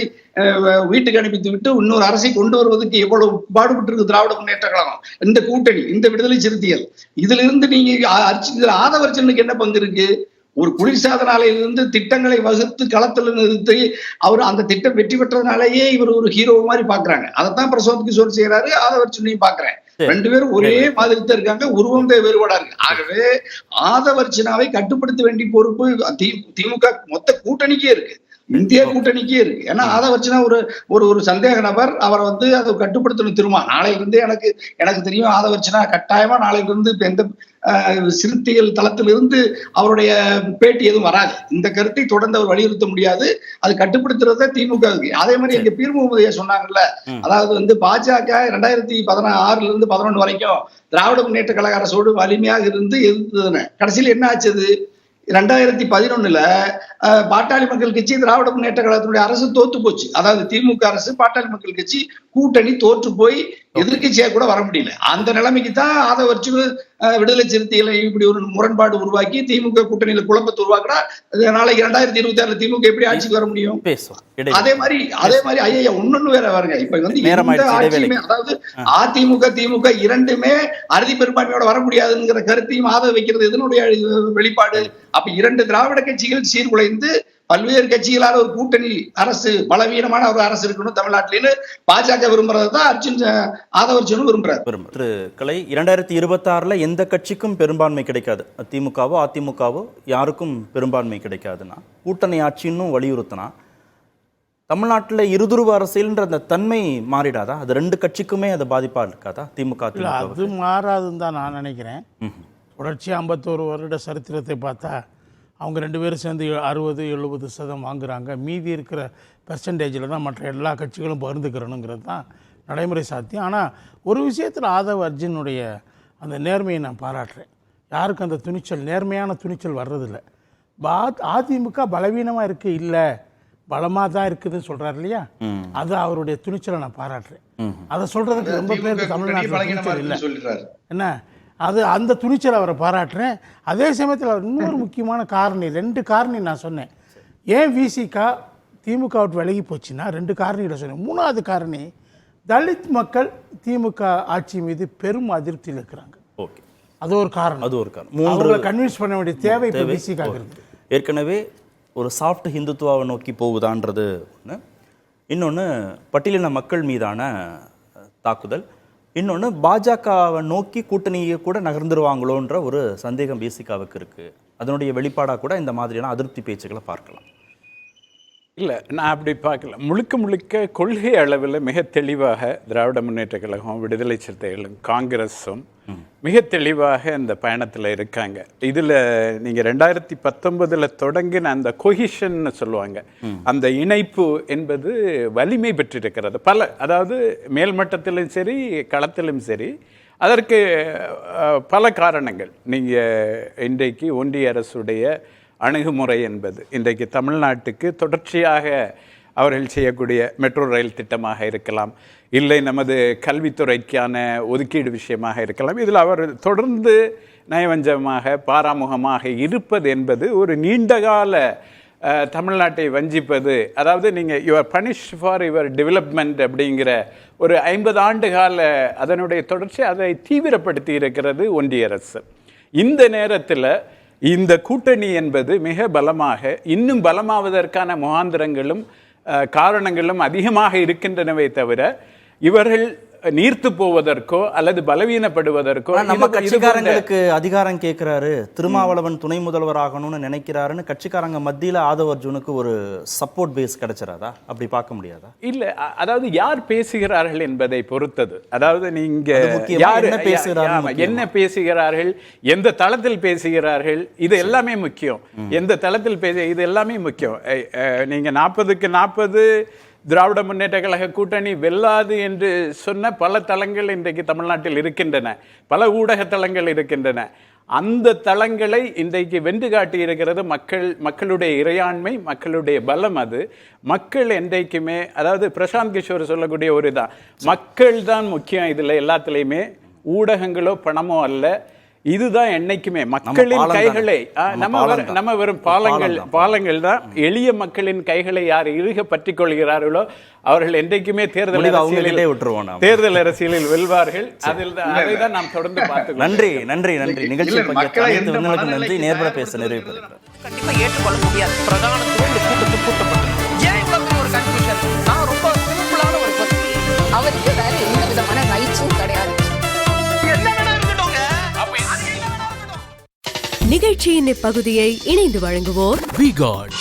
வீட்டுக்கு அனுப்பித்து விட்டு இன்னொரு அரசை கொண்டு வருவதற்கு எவ்வளவு பாடுபட்டு இருக்கு திராவிட முன்னேற்ற கழகம், இந்த கூட்டணி, இந்த விடுதலை சிறுத்தைகள். இதுல இருந்து நீங்க இதுல ஆதவர்ஜனுக்கு என்ன பங்கு இருக்கு? ஒரு குளிர்சாதன ஆலையிலிருந்து திட்டங்களை வகுத்து களத்துல நிறுத்தி அவர் அந்த திட்டம் வெற்றி பெற்றதுனாலேயே இவர் ஒரு ஹீரோ மாதிரி பாக்குறாங்க. அதைத்தான் பிரசாத் கிஷோர் செய்யறாரு, ஆதவர்ஜனையும் பாக்குறேன். ரெண்டு பேரும் ஒரே மாதிரி தான் இருக்காங்க, உருவம் தான் வேறுபாடா இருக்கு. ஆகவே ஆதவர்ஜனாவை கட்டுப்படுத்த வேண்டிய பொறுப்பு திமுக மொத்த கூட்டணிக்கே இருக்கு, இந்திய கூட்டணிக்கே இருக்கு. ஏன்னா ஆதவர்ஜனா ஒரு ஒரு சந்தேக நபர், அவரை வந்து அதை கட்டுப்படுத்தணும். திரும்ப நாளைக்கு இருந்து எனக்கு தெரியும் ஆதவர்ஜனா கட்டாயமா நாளைக்கு இருந்து இப்ப எந்த சிறுத்தைகள் தளத்திலிருந்து அவருடைய பேட்டி எதுவும் வராது. இந்த கருத்தை தொடர்ந்து அவர் வலியுறுத்த முடியாது, அது கட்டுப்படுத்துறத திமுக இருக்கு. அதே மாதிரி எங்க பீர் முகமது சொன்னாங்கல்ல, அதாவது வந்து பாஜக 2016 இருந்து 11 வரைக்கும் திராவிட முன்னேற்ற கழக அரசோடு வலிமையாக இருந்து எதிர்த்ததுன்னு. கடைசியில் என்ன ஆச்சுது? 2011 பாட்டாளி மக்கள் கட்சி திராவிட முன்னேற்ற கழகத்தினுடைய அரசு தோத்து போச்சு. அதாவது திமுக அரசு பாட்டாளி மக்கள் கட்சி கூட்டணி தோற்று போய் எதிர்கட்சியா கூட வர முடியல. அந்த நிலைமைக்கு தான் ஆதவர்ஜுன் விடுதலை சிறுத்தைகளை இப்படி ஒரு முரண்பாடு உருவாக்கி திமுக கூட்டணியில குழப்பத்தை உருவாக்குனா நாளைக்கு 2026 திமுக எப்படி ஆட்சிக்கு வர முடியும்? அதே மாதிரி ஐயா இன்னொன்னு வேற வருங்க. இப்ப வந்து எந்த ஆட்சியுமே, அதாவது அதிமுக திமுக இரண்டுமே அறுதி பெரும்பான்மையோட வர முடியாதுங்கிற கருத்தையும் ஆதரவு வைக்கிறது இதனுடைய வெளிப்பாடு. அப்ப இரண்டு திராவிட கட்சிகள் சீர்குலைந்து பல்வேறு கட்சிகளால் ஒரு கூட்டணி அரசு, பலவீனமான ஒரு அரசு இருக்கணும் தமிழ்நாட்டிலேன்னு பாஜக விரும்புறது தான் ஆதவர்ஜனும் விரும்புறாரு. திரு கலை, 2026 எந்த கட்சிக்கும் பெரும்பான்மை கிடைக்காது, திமுகவோ அதிமுகவோ யாருக்கும் பெரும்பான்மை கிடைக்காதுன்னா கூட்டணி ஆட்சின்னு வலியுறுத்தினா தமிழ்நாட்டில் இருதுருவ அரசியல்ன்ற அந்த தன்மை மாறிடாதா? அது ரெண்டு கட்சிக்குமே அது பாதிப்பா இருக்காதா? திமுக அது மாறாதுன்னு தான் நான் நினைக்கிறேன். தொடர்ச்சி 51 வருட சரித்திரத்தை பார்த்தா அவங்க ரெண்டு பேரும் சேர்ந்து 60-70% வாங்குறாங்க. மீதி இருக்கிற பெர்சன்டேஜில் தான் மற்ற எல்லா கட்சிகளும் பகிர்ந்துக்கிறணுங்கிறது தான் நடைமுறை சாத்தியம். ஆனால் ஒரு விஷயத்தில் ஆதவர்ஜனுடைய அந்த நேர்மையை நான் பாராட்டுறேன். யாருக்கும் அந்த துணிச்சல், நேர்மையான துணிச்சல் வர்றதில்லை. அதிமுக பலவீனமாக இருக்குது, இல்லை பலமாக தான் இருக்குதுன்னு சொல்கிறார் இல்லையா, அது அவருடைய துணிச்சலை நான் பாராட்டுறேன். அதை சொல்கிறதுக்கு ரொம்ப பேருக்கு தமிழ்நாட்டில் இல்லை என்ன, அது அந்த துணிச்சல் அவரை பாராட்டுறேன். அதே சமயத்தில் அவர் இன்னொரு முக்கியமான காரணி, 2 காரணி நான் சொன்னேன். ஏன் விசிகா திமுக விட்டு விலகி போச்சுன்னா 2 காரணிகளை சொன்னேன். 3வது காரணி, தலித் மக்கள் திமுக ஆட்சி மீது பெரும் அதிருப்தியில் இருக்கிறாங்க. ஓகே, அது ஒரு காரணம். அவங்களை கன்வின்ஸ் பண்ண வேண்டிய தேவை இப்போ விசிகா இருக்கு. ஏற்கனவே ஒரு சாஃப்ட் ஹிந்துத்துவாவை நோக்கி போகுதான்றது ஒன்று, இன்னொன்று பட்டியலின மக்கள் மீதான தாக்குதல், இன்னொன்று பாஜகவை நோக்கி கூட்டணியை கூட நகர்ந்துருவாங்களோன்ற ஒரு சந்தேகம் பிசிகாவுக்கு இருக்குது. அதனுடைய வெளிப்பாடாக கூட இந்த மாதிரியான அதிருப்தி பேச்சுக்களை பார்க்கலாம். இல்லை, நான் அப்படி பார்க்கல. முழுக்க கொள்கை அளவில் மிக தெளிவாக திராவிட முன்னேற்ற கழகம், விடுதலை சிறுத்தைகளும் காங்கிரஸும் மிக தெளிவாக இந்த பயணத்தில் இருக்காங்க. இதில் நீங்கள் 2019 தொடங்கின அந்த கொஹிஷன்னு சொல்லுவாங்க, அந்த இணைப்பு என்பது வலிமை பெற்றிருக்கிறது. அதாவது மேல்மட்டத்திலும் சரி களத்திலும் சரி. அதற்கு பல காரணங்கள். நீங்கள் இன்றைக்கு ஒன்றிய அரசுடைய அணுகுமுறை என்பது இன்றைக்கு தமிழ்நாட்டுக்கு தொடர்ச்சியாக அவர்கள் செய்யக்கூடிய மெட்ரோ ரயில் திட்டமாக இருக்கலாம், இல்லை நமது கல்வித்துறைக்கான ஒதுக்கீடு விஷயமாக இருக்கலாம். இதில் அவர் தொடர்ந்து நயவஞ்சமாக பாராமுகமாக இருப்பது என்பது ஒரு நீண்டகால தமிழ்நாட்டை வஞ்சிப்பது. அதாவது நீங்கள் your punish for your development அப்படிங்கிற ஒரு 50 ஆண்டு கால அதனுடைய தொடர்ச்சி அதை தீவிரப்படுத்தி இருக்கிறது ஒன்றிய அரசு. இந்த நேரத்தில் இந்த கூட்டணி என்பது மிக பலமாக, இன்னும் பலமாவதற்கான முகாந்திரங்களும் காரணங்களும் அதிகமாக இருக்கின்றனவே தவிர இவர்கள் நீர்த்து போவதற்கோ அல்லது பலவீனப்படுவதற்கோ. நம்ம கட்சிக்காரங்களுக்கு அதிகாரம் கேட்கிறாரு, திருமாவளவன் துணை முதல்வர் ஆகணும்னு நினைக்கிறாருன்னு கட்சிக்காரங்க மத்தியில் ஆதவர்ஜுனுக்கு ஒரு சப்போர்ட் பேஸ் கிடைச்சிடாதா? அப்படி பார்க்க முடியாதா? இல்ல, அதாவது யார் பேசுகிறார்கள் என்பதை பொறுத்தது. அதாவது நீங்க யார் என்ன பேசுகிறார்கள், எந்த தளத்தில் பேசுகிறார்கள், இது எல்லாமே முக்கியம். எந்த தளத்தில் இது எல்லாமே முக்கியம். நீங்க 40க்கு 40 திராவிட முன்னேற்ற கழக கூட்டணி வெல்லாது என்று சொன்ன பல தளங்கள் இன்றைக்கு தமிழ்நாட்டில் இருக்கின்றன, பல ஊடக தளங்கள் இருக்கின்றன. அந்த தளங்களை இன்றைக்கு வென்று காட்டி இருக்கிறது மக்களுடைய இறையாண்மை, மக்களுடைய பலம். அது மக்கள் என்றைக்குமே, அதாவது பிரசாந்த் கிஷோர் சொல்லக்கூடிய ஒரு இதான், மக்கள் தான் முக்கியம் இதில் எல்லாத்துலேயுமே, ஊடகங்களோ பணமோ அல்ல. இதுதான் என்னைக்குமே மக்களின் கைகளை, நம்ம வெறும் பாலங்கள் தான். எளிய மக்களின் கைகளை யார் இறுக பற்றி கொள்கிறார்களோ அவர்கள் என்றைக்குமே தேர்தல் அரசியலில் வெல்வார்கள். அதைதான் நாம் தொடர்ந்து பார்த்து. நன்றி நன்றி நன்றி. நிகழ்ச்சியில் பங்கேற்ற நன்றி. நேர்பட பேச நிறைவு கண்டிப்பா ஏற்றுக்கொள்ள முடியாது. பிரதானத்துவம் இந்த கூட்டத்தில் கூட்டப்பட்டது. ஏன் இவ்வளவு ஒரு கன்ஃபியூஷன்? நான் ரொம்ப சிம்பிளான ஒரு பர்சன். அவருக்கு வேற எந்த விதமான ரைட்ஸும் கிடையாது. நிகழ்ச்சியின் இப்பகுதியை இணைந்து வழங்குவோர் V-Guard